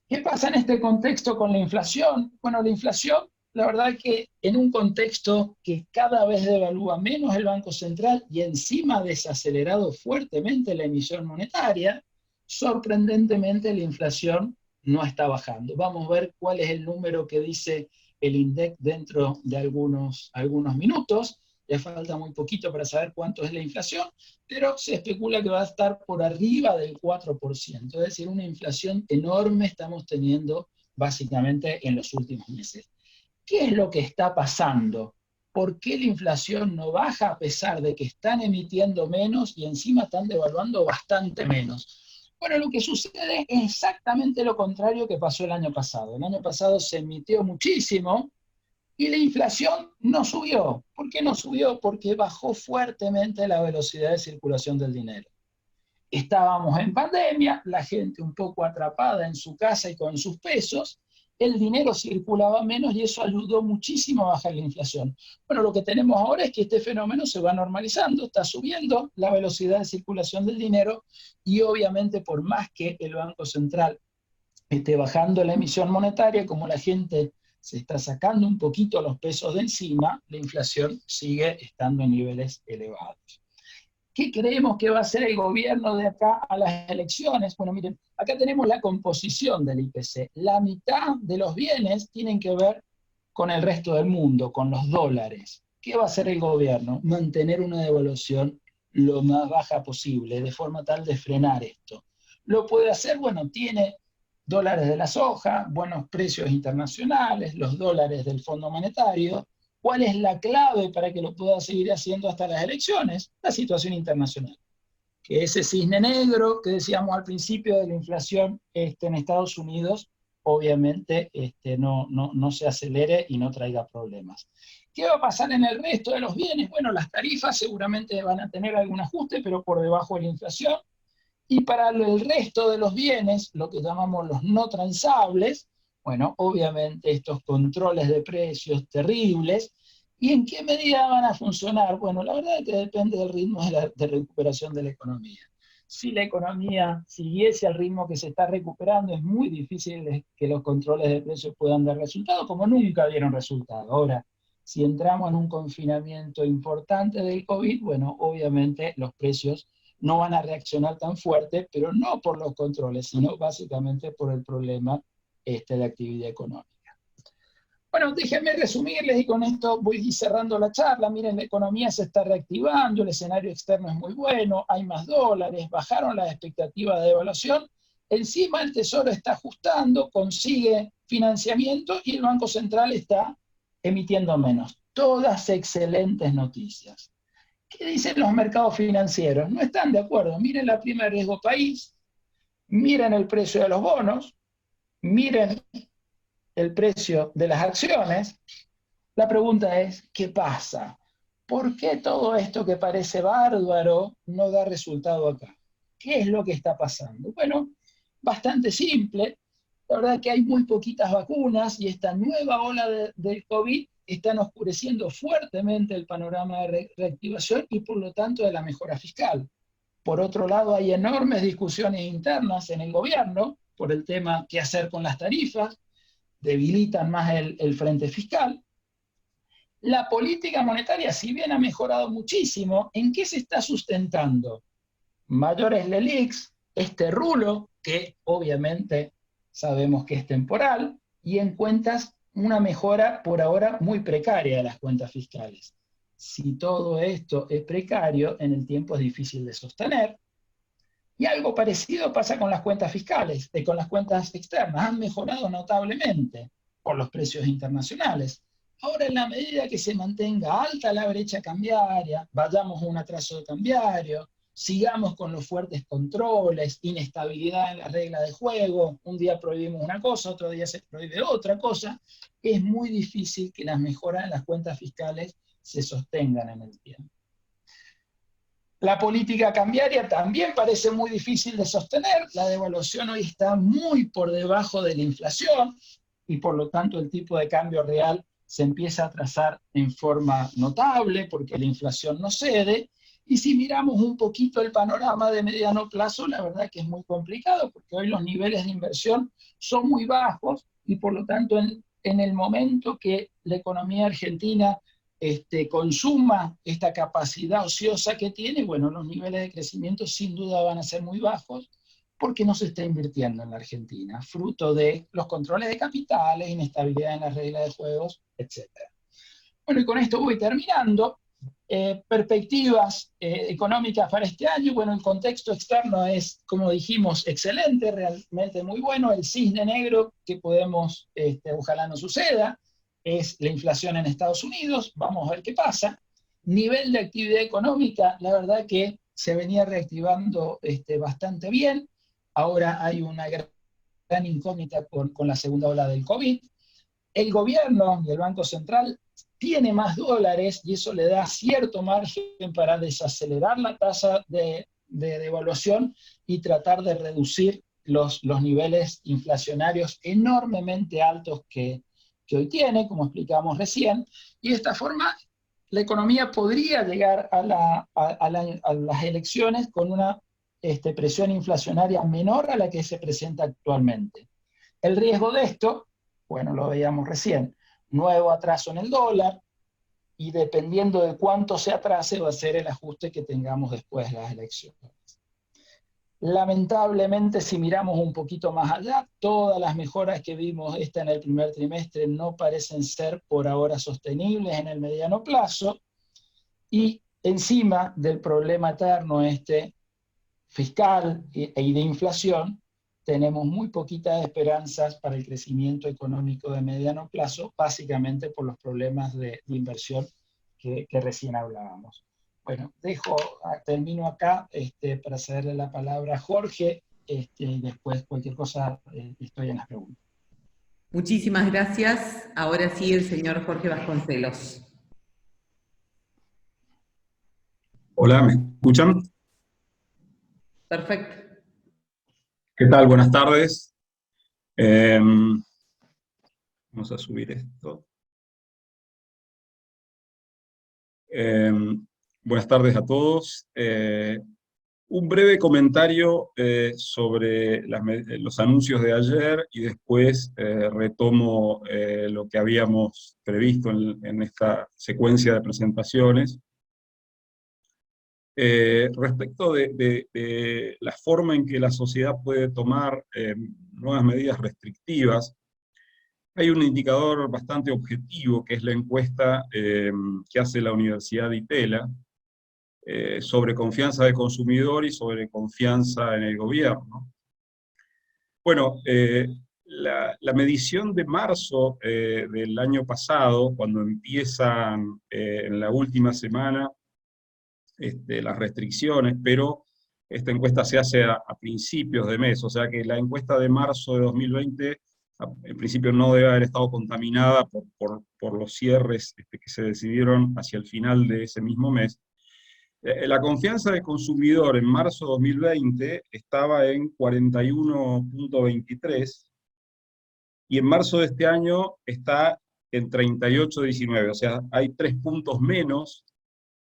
C: ¿Qué pasa en este contexto con la inflación? Bueno, la inflación, la verdad que en un contexto que cada vez devalúa menos el Banco Central y encima ha desacelerado fuertemente la emisión monetaria, sorprendentemente la inflación no está bajando. Vamos a ver cuál es el número que dice el INDEC dentro de algunos minutos. Le falta muy poquito para saber cuánto es la inflación, pero se especula que va a estar por arriba del 4%, es decir, una inflación enorme estamos teniendo básicamente en los últimos meses. ¿Qué es lo que está pasando? ¿Por qué la inflación no baja a pesar de que están emitiendo menos y encima están devaluando bastante menos? Bueno, lo que sucede es exactamente lo contrario que pasó el año pasado. El año pasado se emitió muchísimo y la inflación no subió. ¿Por qué no subió? Porque bajó fuertemente la velocidad de circulación del dinero. Estábamos en pandemia, la gente un poco atrapada en su casa y con sus pesos, el dinero circulaba menos y eso ayudó muchísimo a bajar la inflación. Bueno, lo que tenemos ahora es que este fenómeno se va normalizando, está subiendo la velocidad de circulación del dinero y obviamente por más que el Banco Central esté bajando la emisión monetaria, como la gente se está sacando un poquito los pesos de encima, la inflación sigue estando en niveles elevados. ¿Qué creemos que va a hacer el gobierno de acá a las elecciones? Bueno, miren, acá tenemos la composición del IPC. La mitad de los bienes tienen que ver con el resto del mundo, con los dólares. ¿Qué va a hacer el gobierno? Mantener una devaluación lo más baja posible, de forma tal de frenar esto. ¿Lo puede hacer? Bueno, tiene dólares de la soja, buenos precios internacionales, los dólares del Fondo Monetario. ¿Cuál es la clave para que lo pueda seguir haciendo hasta las elecciones? La situación internacional. Que ese cisne negro que decíamos al principio de la inflación en Estados Unidos, obviamente no se acelere y no traiga problemas. ¿Qué va a pasar en el resto de los bienes? Bueno, las tarifas seguramente van a tener algún ajuste, pero por debajo de la inflación. Y para el resto de los bienes, lo que llamamos los no transables, bueno, obviamente estos controles de precios terribles. ¿Y en qué medida van a funcionar? Bueno, la verdad es que depende del ritmo de recuperación de la economía. Si la economía siguiese al ritmo que se está recuperando, es muy difícil que los controles de precios puedan dar resultado, como nunca dieron resultado. Ahora, si entramos en un confinamiento importante del COVID, bueno, obviamente los precios no van a reaccionar tan fuerte, pero no por los controles, sino básicamente por el problema de actividad económica. Bueno, déjenme resumirles y con esto voy cerrando la charla. Miren, la economía se está reactivando, el escenario externo es muy bueno, hay más dólares, bajaron las expectativas de devaluación, encima el Tesoro está ajustando, consigue financiamiento y el Banco Central está emitiendo menos. Todas excelentes noticias. ¿Qué dicen los mercados financieros? No están de acuerdo. Miren la prima de riesgo país, miren el precio de los bonos, miren el precio de las acciones. La pregunta es, ¿qué pasa? ¿Por qué todo esto que parece bárbaro no da resultado acá? ¿Qué es lo que está pasando? Bueno, bastante simple. La verdad es que hay muy poquitas vacunas y esta nueva ola del COVID están oscureciendo fuertemente el panorama de reactivación y por lo tanto de la mejora fiscal. Por otro lado, hay enormes discusiones internas en el gobierno por el tema qué hacer con las tarifas, debilitan más el frente fiscal. La política monetaria, si bien ha mejorado muchísimo, ¿en qué se está sustentando? Mayores LELIQs, este rulo, que obviamente sabemos que es temporal, y en cuentas una mejora por ahora muy precaria de las cuentas fiscales. Si todo esto es precario, en el tiempo es difícil de sostener. Y algo parecido pasa con las cuentas fiscales, con las cuentas externas. Han mejorado notablemente por los precios internacionales. Ahora, en la medida que se mantenga alta la brecha cambiaria, vayamos a un atraso cambiario, sigamos con los fuertes controles, inestabilidad en la regla de juego, un día prohibimos una cosa, otro día se prohíbe otra cosa, es muy difícil que las mejoras en las cuentas fiscales se sostengan en el tiempo. La política cambiaria también parece muy difícil de sostener, la devaluación hoy está muy por debajo de la inflación y por lo tanto el tipo de cambio real se empieza a atrasar en forma notable porque la inflación no cede. Y si miramos un poquito el panorama de mediano plazo, la verdad que es muy complicado, porque hoy los niveles de inversión son muy bajos y por lo tanto en el momento que la economía argentina consuma esta capacidad ociosa que tiene, bueno, los niveles de crecimiento sin duda van a ser muy bajos, porque no se está invirtiendo en la Argentina, fruto de los controles de capitales, inestabilidad en las reglas de juegos, etc. Bueno, y con esto voy terminando. Perspectivas económicas para este año, bueno, el contexto externo es, como dijimos, excelente, realmente muy bueno. El cisne negro que podemos, ojalá no suceda, es la inflación en Estados Unidos, vamos a ver qué pasa. Nivel de actividad económica, la verdad que se venía reactivando bastante bien, ahora hay una gran incógnita con la segunda ola del COVID. El gobierno y el Banco Central tiene más dólares y eso le da cierto margen para desacelerar la tasa de devaluación y tratar de reducir los niveles inflacionarios enormemente altos que hoy tiene, como explicamos recién, y de esta forma la economía podría llegar a las elecciones con una presión inflacionaria menor a la que se presenta actualmente. El riesgo de esto, bueno, lo veíamos recién, nuevo atraso en el dólar, y dependiendo de cuánto se atrase va a ser el ajuste que tengamos después de las elecciones. Lamentablemente, si miramos un poquito más allá, todas las mejoras que vimos en el primer trimestre no parecen ser por ahora sostenibles en el mediano plazo, y encima del problema eterno fiscal y de inflación, tenemos muy poquitas esperanzas para el crecimiento económico de mediano plazo, básicamente por los problemas de inversión que recién hablábamos. Bueno, termino acá para cederle la palabra a Jorge, y después cualquier cosa estoy en las preguntas.
A: Muchísimas gracias. Ahora sí, el señor Jorge Vasconcelos.
B: Hola, ¿me escuchan?
A: Perfecto.
B: ¿Qué tal? Buenas tardes. Vamos a subir esto. Buenas tardes a todos. Un breve comentario sobre los anuncios de ayer y después retomo lo que habíamos previsto en esta secuencia de presentaciones. Respecto de la forma en que la sociedad puede tomar nuevas medidas restrictivas, hay un indicador bastante objetivo, que es la encuesta que hace la Universidad de Itela, sobre confianza del consumidor y sobre confianza en el gobierno. Bueno, la medición de marzo del año pasado, cuando empiezan en la última semana las restricciones, pero esta encuesta se hace a principios de mes, o sea que la encuesta de marzo de 2020 en principio no debe haber estado contaminada por los cierres que se decidieron hacia el final de ese mismo mes. La confianza del consumidor en marzo de 2020 estaba en 41.23, y en marzo de este año está
D: en 38,19, o sea, hay 3 puntos menos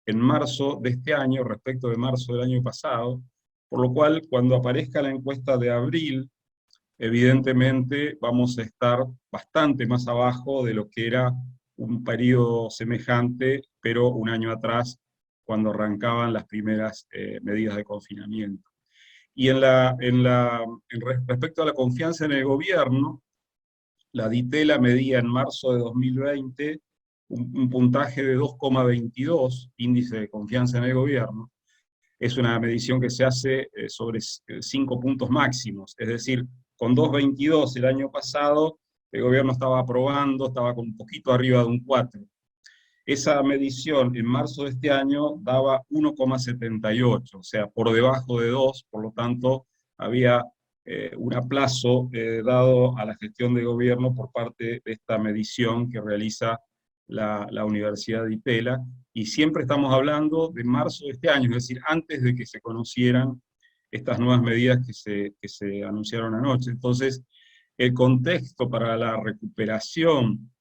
D: en marzo de este año respecto de marzo del año pasado, por lo cual cuando aparezca la encuesta de abril, evidentemente vamos a estar bastante más abajo de lo que era un periodo semejante, pero un año atrás, cuando arrancaban las primeras medidas de confinamiento. Y respecto a la confianza en el gobierno, la Ditela medía en marzo de 2020 un puntaje de 2,22, índice de confianza en el gobierno. Es una medición que se hace sobre 5 puntos máximos, es decir, con 2,22 el año pasado, el gobierno estaba aprobando, estaba con un poquito arriba de un 4. Esa medición en marzo de este año daba 1,78, o sea, por debajo de 2, por lo tanto, había un aplazo dado a la gestión de gobierno por parte de esta medición que realiza la Universidad de Itela, y siempre estamos hablando de marzo de este año, es decir, antes de que se conocieran estas nuevas medidas que se anunciaron anoche. Entonces, el contexto para la recuperación,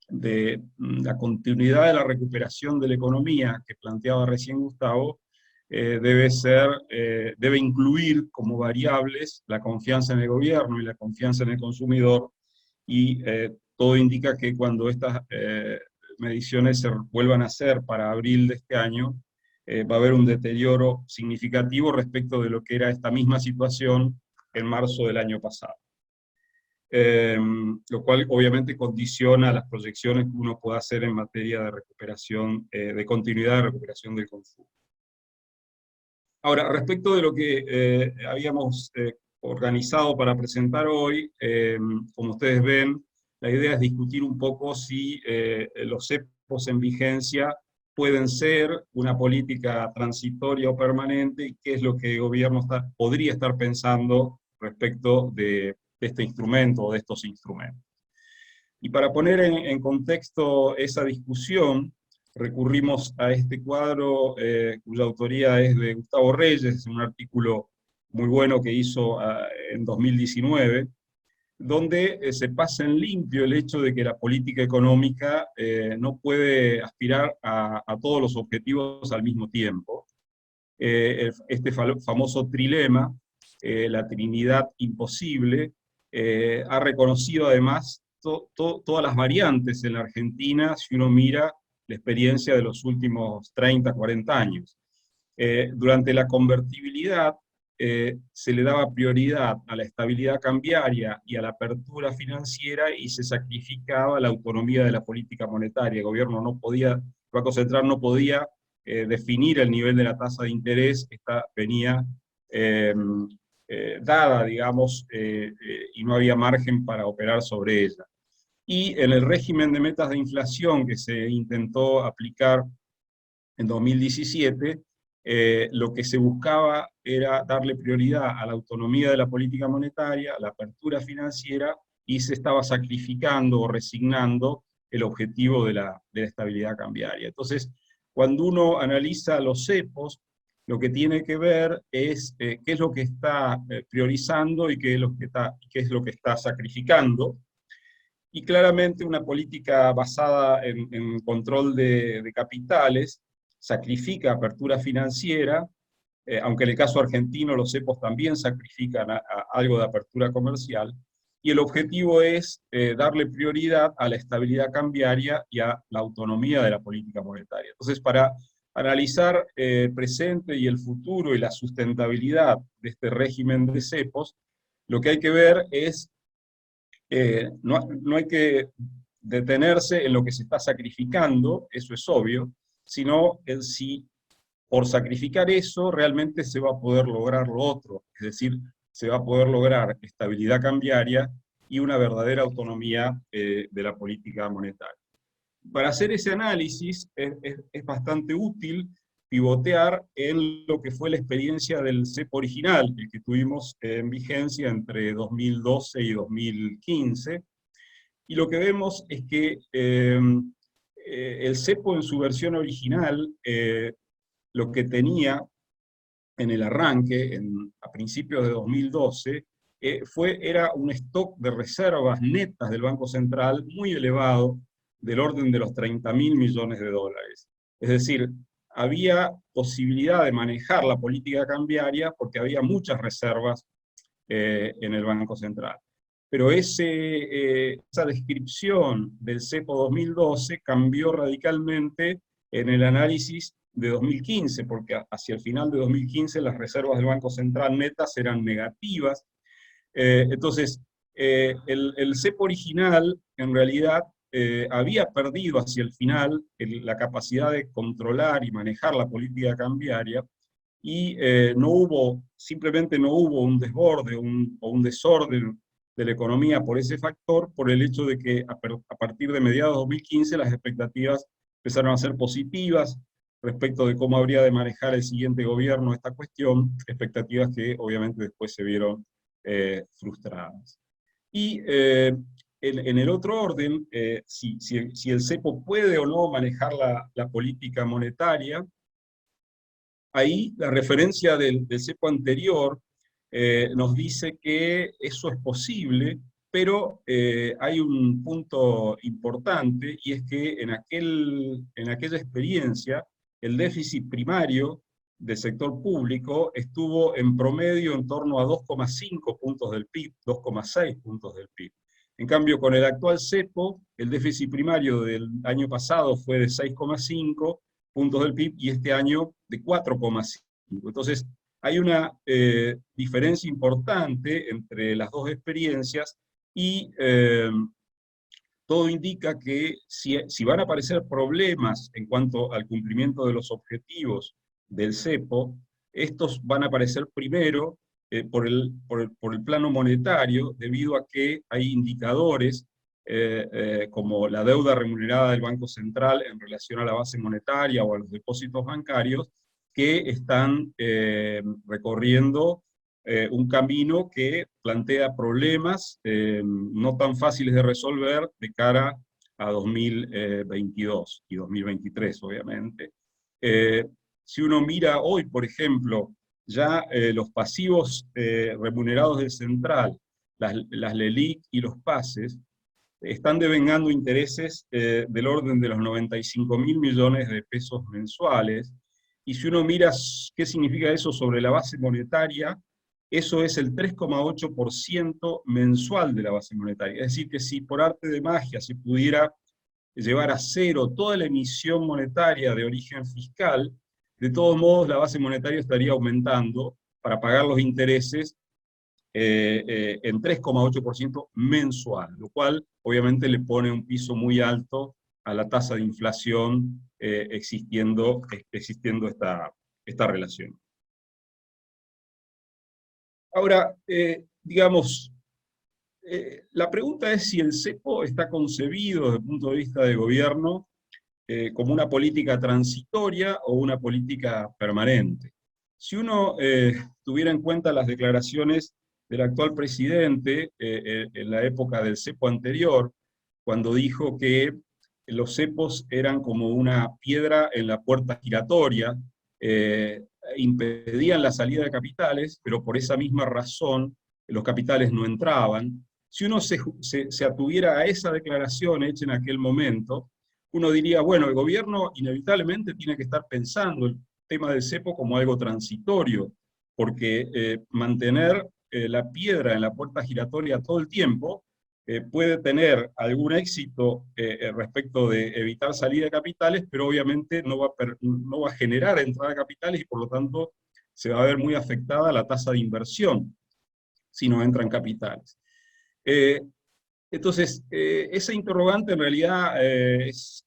D: de la continuidad de la recuperación de la economía que planteaba recién Gustavo, debe incluir como variables la confianza en el gobierno y la confianza en el consumidor, y todo indica que cuando estas mediciones se vuelvan a hacer para abril de este año, va a haber un deterioro significativo respecto de lo que era esta misma situación en marzo del año pasado. Lo cual obviamente condiciona las proyecciones que uno pueda hacer en materia de recuperación, de continuidad de recuperación del consumo. Ahora, respecto de lo que habíamos organizado para presentar hoy, como ustedes ven, la idea es discutir un poco si los cepos en vigencia pueden ser una política transitoria o permanente, y qué es lo que el gobierno podría estar pensando respecto de este instrumento o de estos instrumentos. Y para poner en contexto esa discusión, recurrimos a este cuadro cuya autoría es de Gustavo Reyes, un artículo muy bueno que hizo en 2019, donde se pasa en limpio el hecho de que la política económica no puede aspirar a todos los objetivos al mismo tiempo. Este famoso trilema, la Trinidad imposible, ha reconocido además todas las variantes en la Argentina si uno mira la experiencia de los últimos 30, 40 años. Durante la convertibilidad se le daba prioridad a la estabilidad cambiaria y a la apertura financiera, y se sacrificaba la autonomía de la política monetaria. El gobierno no podía, el Banco Central no podía definir el nivel de la tasa de interés, esta venía dada, digamos, y no había margen para operar sobre ella. Y en el régimen de metas de inflación que se intentó aplicar en 2017, lo que se buscaba era darle prioridad a la autonomía de la política monetaria, a la apertura financiera, y se estaba sacrificando o resignando el objetivo de la estabilidad cambiaria. Entonces, cuando uno analiza los cepos, lo que tiene que ver es qué es lo que está priorizando y qué es lo que está sacrificando. Y claramente una política basada en control de capitales sacrifica apertura financiera, aunque en el caso argentino los cepos también sacrifican algo de apertura comercial, y el objetivo es darle prioridad a la estabilidad cambiaria y a la autonomía de la política monetaria. Entonces, para analizar el presente y el futuro y la sustentabilidad de este régimen de cepos, lo que hay que ver es no hay que detenerse en lo que se está sacrificando, eso es obvio, sino en si por sacrificar eso realmente se va a poder lograr lo otro, es decir, se va a poder lograr estabilidad cambiaria y una verdadera autonomía de la política monetaria. Para hacer ese análisis es bastante útil pivotear en lo que fue la experiencia del cepo original, el que tuvimos en vigencia entre 2012 y 2015, y lo que vemos es que el cepo en su versión original, lo que tenía en el arranque, a principios de 2012, era un stock de reservas netas del Banco Central muy elevado, del orden de los 30.000 millones de dólares. Es decir, había posibilidad de manejar la política cambiaria porque había muchas reservas en el Banco Central. Pero esa descripción del cepo 2012 cambió radicalmente en el análisis de 2015, porque hacia el final de 2015 las reservas del Banco Central netas eran negativas. Entonces, el cepo original, en realidad, había perdido hacia el final la capacidad de controlar y manejar la política cambiaria, y simplemente no hubo un desborde o un desorden de la economía por ese factor, por el hecho de que a partir de mediados de 2015 las expectativas empezaron a ser positivas respecto de cómo habría de manejar el siguiente gobierno esta cuestión, expectativas que obviamente después se vieron frustradas. Y en el otro orden, si el cepo puede o no manejar la política monetaria, ahí la referencia del cepo anterior nos dice que eso es posible, pero hay un punto importante, y es que en aquella experiencia el déficit primario del sector público estuvo en promedio en torno a 2,5 puntos del PIB, 2,6 puntos del PIB. En cambio, con el actual cepo, el déficit primario del año pasado fue de 6,5 puntos del PIB, y este año de 4,5. Entonces, hay una diferencia importante entre las dos experiencias, y todo indica que si van a aparecer problemas en cuanto al cumplimiento de los objetivos del cepo, estos van a aparecer primero por el plano monetario, debido a que hay indicadores como la deuda remunerada del Banco Central en relación a la base monetaria o a los depósitos bancarios, que están recorriendo un camino que plantea problemas no tan fáciles de resolver de cara a 2022 y 2023, obviamente. Si uno mira hoy, por ejemplo, ya los pasivos remunerados del Central, las LELIQ y los PASES, están devengando intereses del orden de los 95.000 millones de pesos mensuales, y si uno mira qué significa eso sobre la base monetaria, eso es el 3,8% mensual de la base monetaria. Es decir, que si por arte de magia se pudiera llevar a cero toda la emisión monetaria de origen fiscal, de todos modos la base monetaria estaría aumentando para pagar los intereses en 3,8% mensual, lo cual obviamente le pone un piso muy alto a la tasa de inflación existiendo esta relación. Ahora, digamos, la pregunta es si el cepo está concebido desde el punto de vista de gobierno como una política transitoria o una política permanente. Si uno tuviera en cuenta las declaraciones del actual presidente en la época del cepo anterior, cuando dijo que los cepos eran como una piedra en la puerta giratoria, impedían la salida de capitales, pero por esa misma razón los capitales no entraban. Si uno se atuviera a esa declaración hecha en aquel momento, uno diría, bueno, el gobierno inevitablemente tiene que estar pensando el tema del cepo como algo transitorio, porque mantener la piedra en la puerta giratoria todo el tiempo puede tener algún éxito respecto de evitar salida de capitales, pero obviamente no va a generar entrada de capitales, y por lo tanto se va a ver muy afectada la tasa de inversión si no entran capitales. Entonces, ese interrogante en realidad es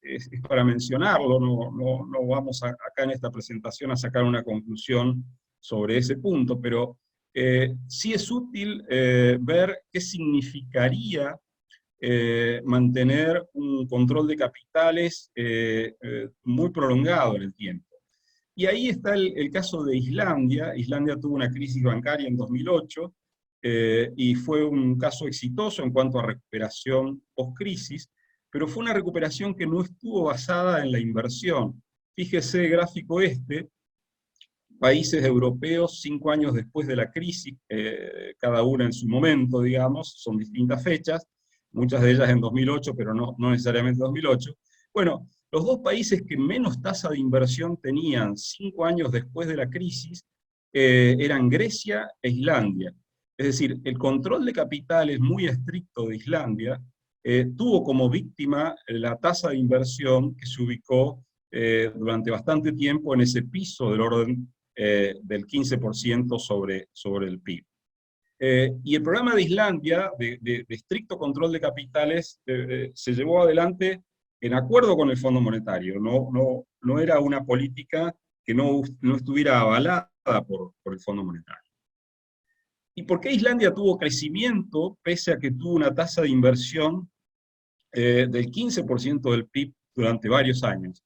D: para mencionarlo, no vamos acá en esta presentación a sacar una conclusión sobre ese punto, pero sí es útil ver qué significaría mantener un control de capitales muy prolongado en el tiempo. Y ahí está el caso de Islandia. Islandia tuvo una crisis bancaria en 2008, y fue un caso exitoso en cuanto a recuperación post-crisis, pero fue una recuperación que no estuvo basada en la inversión. Fíjese el gráfico países europeos 5 años después de la crisis, cada una en su momento, digamos, son distintas fechas, muchas de ellas en 2008, pero no necesariamente 2008. Bueno, los dos países que menos tasa de inversión tenían 5 años después de la crisis eran Grecia e Islandia. Es decir, el control de capitales muy estricto de Islandia tuvo como víctima la tasa de inversión que se ubicó durante bastante tiempo en ese piso del orden del 15% sobre el PIB. Y el programa de Islandia, de estricto control de capitales, se llevó adelante en acuerdo con el Fondo Monetario. No era una política que no estuviera avalada por el Fondo Monetario. ¿Y por qué Islandia tuvo crecimiento, pese a que tuvo una tasa de inversión del 15% del PIB durante varios años?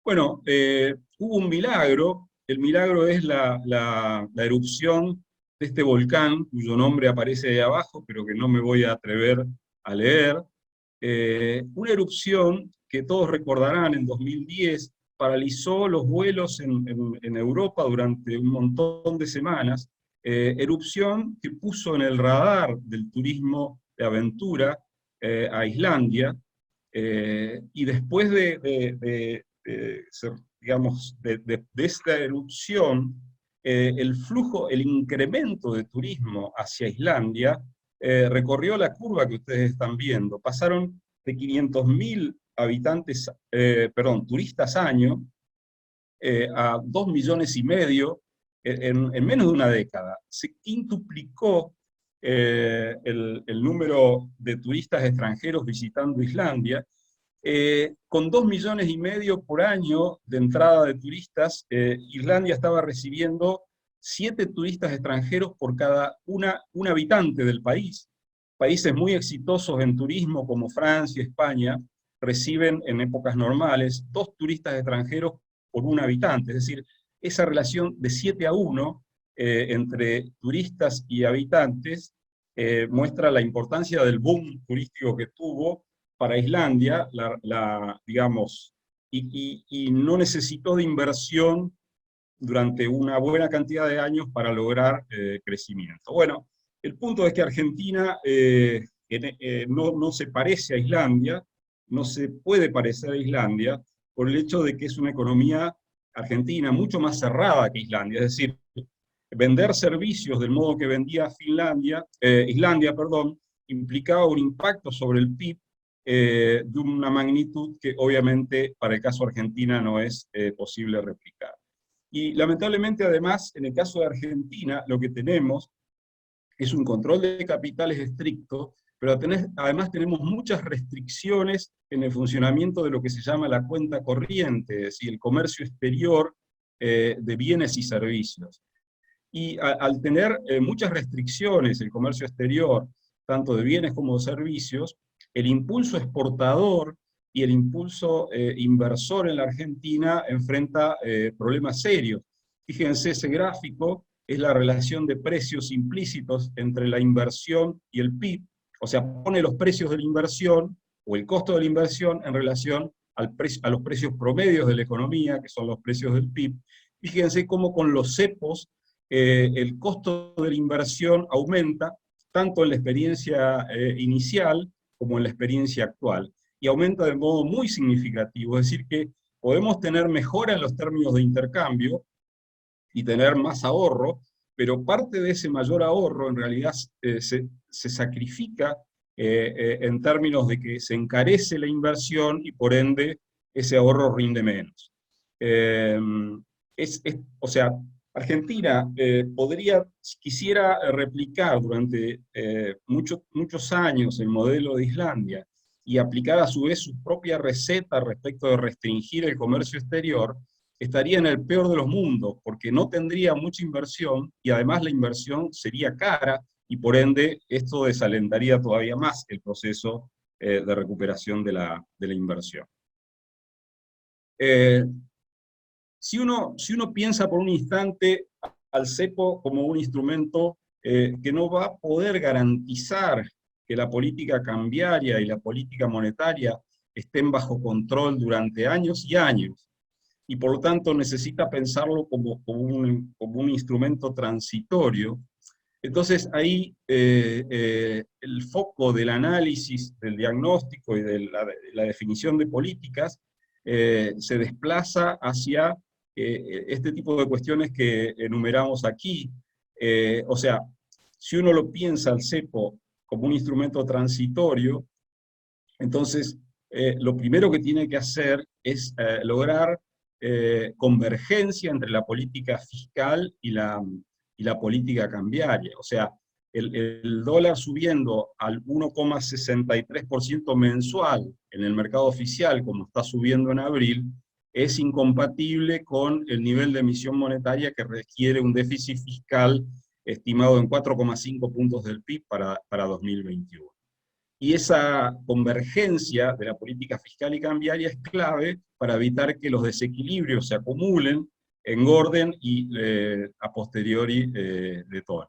D: Bueno, hubo un milagro. El milagro es la erupción de este volcán, cuyo nombre aparece ahí abajo, pero que no me voy a atrever a leer. Una erupción que todos recordarán en 2010, paralizó los vuelos en Europa durante un montón de semanas, erupción que puso en el radar del turismo de aventura a Islandia, y después de esta erupción, el incremento de turismo hacia Islandia recorrió la curva que ustedes están viendo. Pasaron de 500.000 turistas año a 2,5 millones en menos de una década. Se quintuplicó el número de turistas extranjeros visitando Islandia, con 2,5 millones por año de entrada de turistas. Islandia estaba recibiendo 7 turistas extranjeros por cada un habitante del país. Países muy exitosos en turismo como Francia, España, reciben en épocas normales 2 turistas extranjeros por un habitante. Es decir, esa relación de 7-1 entre turistas y habitantes muestra la importancia del boom turístico que tuvo para Islandia, digamos, y no necesitó de inversión durante una buena cantidad de años para lograr crecimiento. Bueno, el punto es que Argentina no se parece a Islandia, no se puede parecer a Islandia, por el hecho de que es una economía argentina mucho más cerrada que Islandia. Es decir, vender servicios del modo que vendía Islandia, implicaba un impacto sobre el PIB de una magnitud que obviamente para el caso de Argentina no es posible replicar. Y lamentablemente además, en el caso de Argentina, lo que tenemos es un control de capitales estricto, pero además tenemos muchas restricciones en el funcionamiento de lo que se llama la cuenta corriente, es decir, el comercio exterior de bienes y servicios. Y al tener muchas restricciones el comercio exterior, tanto de bienes como de servicios, el impulso exportador y el impulso inversor en la Argentina enfrenta problemas serios. Fíjense, ese gráfico es la relación de precios implícitos entre la inversión y el PIB, o sea, pone los precios de la inversión, o el costo de la inversión, en relación a los precios promedios de la economía, que son los precios del PIB. Fíjense cómo con los cepos el costo de la inversión aumenta, tanto en la experiencia inicial como en la experiencia actual, y aumenta de modo muy significativo. Es decir, que podemos tener mejora en los términos de intercambio y tener más ahorro, pero parte de ese mayor ahorro en realidad se sacrifica en términos de que se encarece la inversión y por ende ese ahorro rinde menos. O sea, Argentina quisiera replicar durante muchos años el modelo de Islandia y aplicar a su vez su propia receta respecto de restringir el comercio exterior, estaría en el peor de los mundos, porque no tendría mucha inversión y además la inversión sería cara y por ende esto desalentaría todavía más el proceso de recuperación de la inversión. Si uno piensa por un instante al cepo como un instrumento que no va a poder garantizar que la política cambiaria y la política monetaria estén bajo control durante años y años, y por lo tanto necesita pensarlo como un instrumento transitorio, Entonces ahí el foco del análisis, del diagnóstico y de la definición de políticas se desplaza hacia este tipo de cuestiones que enumeramos aquí. O sea, si uno lo piensa al cepo como un instrumento transitorio, entonces lo primero que tiene que hacer es lograr convergencia entre la política fiscal y la política cambiaria. O sea, el dólar subiendo al 1,63% mensual en el mercado oficial, como está subiendo en abril, es incompatible con el nivel de emisión monetaria que requiere un déficit fiscal estimado en 4,5 puntos del PIB para 2021. Y esa convergencia de la política fiscal y cambiaria es clave para evitar que los desequilibrios se acumulen, engorden y a posteriori detonen.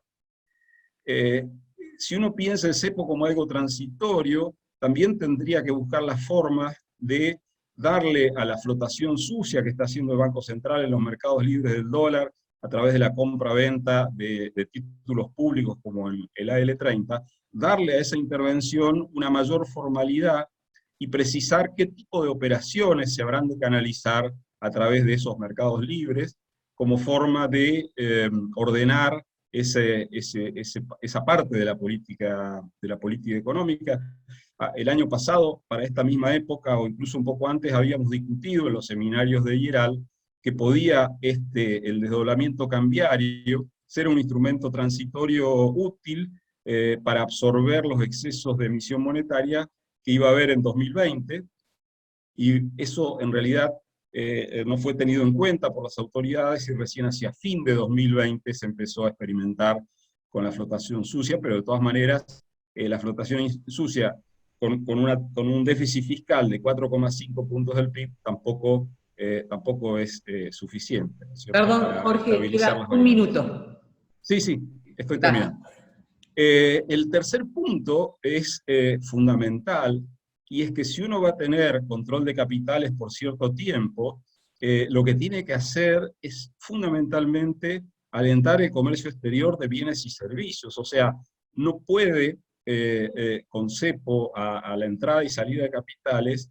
D: Si uno piensa el cepo como algo transitorio, también tendría que buscar las formas de darle a la flotación sucia que está haciendo el Banco Central en los mercados libres del dólar, a través de la compra-venta de títulos públicos como el AL30, darle a esa intervención una mayor formalidad y precisar qué tipo de operaciones se habrán de canalizar a través de esos mercados libres, como forma de ordenar esa parte de la política económica. El año pasado, para esta misma época, o incluso un poco antes, habíamos discutido en los seminarios de IERAL que podía el desdoblamiento cambiario ser un instrumento transitorio útil para absorber los excesos de emisión monetaria que iba a haber en 2020, y eso en realidad no fue tenido en cuenta por las autoridades, y recién hacia fin de 2020 se empezó a experimentar con la flotación sucia, pero de todas maneras la flotación sucia con un déficit fiscal de 4,5 puntos del PIB tampoco es suficiente, ¿no es cierto?,
A: Perdón,
D: para
A: Jorge,
D: estabilizar
A: queda
D: las
A: un
D: variables.
A: minuto.
D: Sí, estoy
A: Dale.
D: terminando. El tercer punto es fundamental, y es que si uno va a tener control de capitales por cierto tiempo, lo que tiene que hacer es fundamentalmente alentar el comercio exterior de bienes y servicios. O sea, no puede con cepo a la entrada y salida de capitales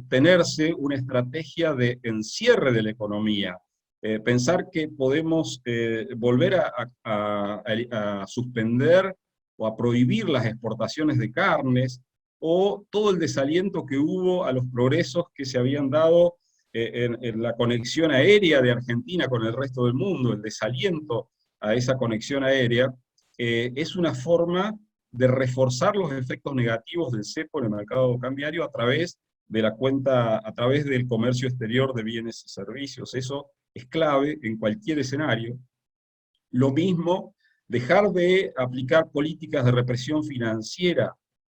D: tenerse una estrategia de encierre de la economía. Pensar que podemos volver a suspender o a prohibir las exportaciones de carnes, o todo el desaliento que hubo a los progresos que se habían dado en la conexión aérea de Argentina con el resto del mundo, el desaliento a esa conexión aérea, es una forma de reforzar los efectos negativos del cepo en el mercado cambiario a través del comercio exterior de bienes y servicios. Eso es clave en cualquier escenario. Lo mismo, dejar de aplicar políticas de represión financiera,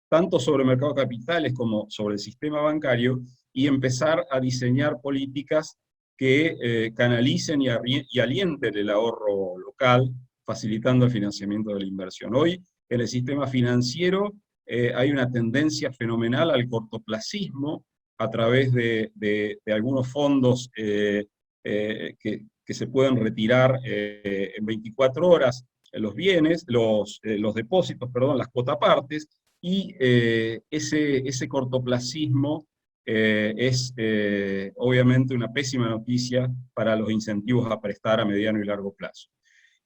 D: tanto sobre el mercado de capitales como sobre el sistema bancario, y empezar a diseñar políticas que canalicen y alienten el ahorro local, facilitando el financiamiento de la inversión. Hoy, en el sistema financiero, hay una tendencia fenomenal al cortoplacismo a través de algunos fondos que se pueden retirar en 24 horas los bienes, los depósitos, perdón, las cuotapartes, y ese cortoplacismo es obviamente una pésima noticia para los incentivos a prestar a mediano y largo plazo.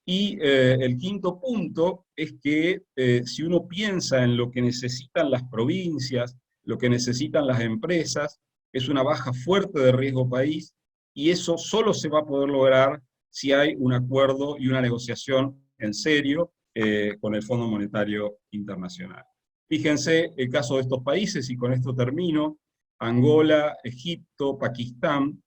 D: Y el quinto punto es que si uno piensa en lo que necesitan las provincias, lo que necesitan las empresas, es una baja fuerte de riesgo país, y eso solo se va a poder lograr si hay un acuerdo y una negociación en serio con el Fondo Monetario Internacional. Fíjense el caso de estos países, y con esto termino: Angola, Egipto, Pakistán,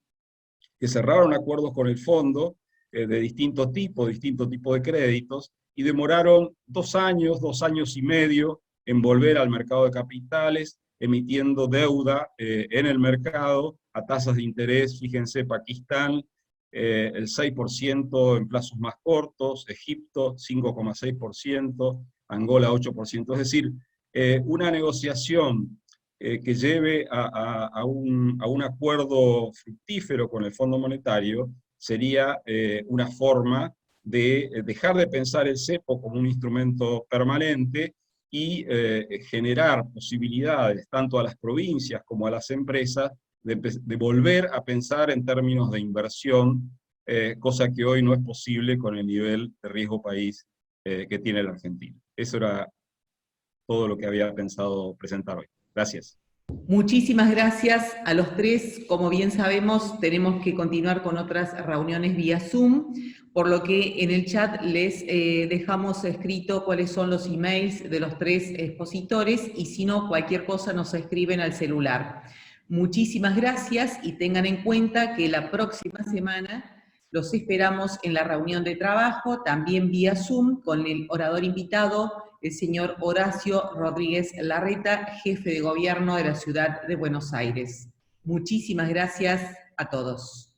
D: que cerraron acuerdos con el fondo de distinto tipo de créditos, y demoraron 2 años, 2 años y medio en volver al mercado de capitales, emitiendo deuda en el mercado a tasas de interés. Fíjense, Pakistán, el 6% en plazos más cortos, Egipto 5,6%, Angola 8%. Es decir, una negociación que lleve a un acuerdo fructífero con el Fondo Monetario sería una forma de dejar de pensar el cepo como un instrumento permanente y generar posibilidades tanto a las provincias como a las empresas de volver a pensar en términos de inversión, cosa que hoy no es posible con el nivel de riesgo país que tiene la Argentina. Eso era todo lo que había pensado presentar hoy. Gracias.
A: Muchísimas gracias a los tres. Como bien sabemos, tenemos que continuar con otras reuniones vía Zoom, por lo que en el chat les dejamos escrito cuáles son los emails de los tres expositores, y si no, cualquier cosa nos escriben al celular. Muchísimas gracias, y tengan en cuenta que la próxima semana los esperamos en la reunión de trabajo, también vía Zoom, con el orador invitado, el señor Horacio Rodríguez Larreta, jefe de gobierno de la ciudad de Buenos Aires. Muchísimas gracias a todos.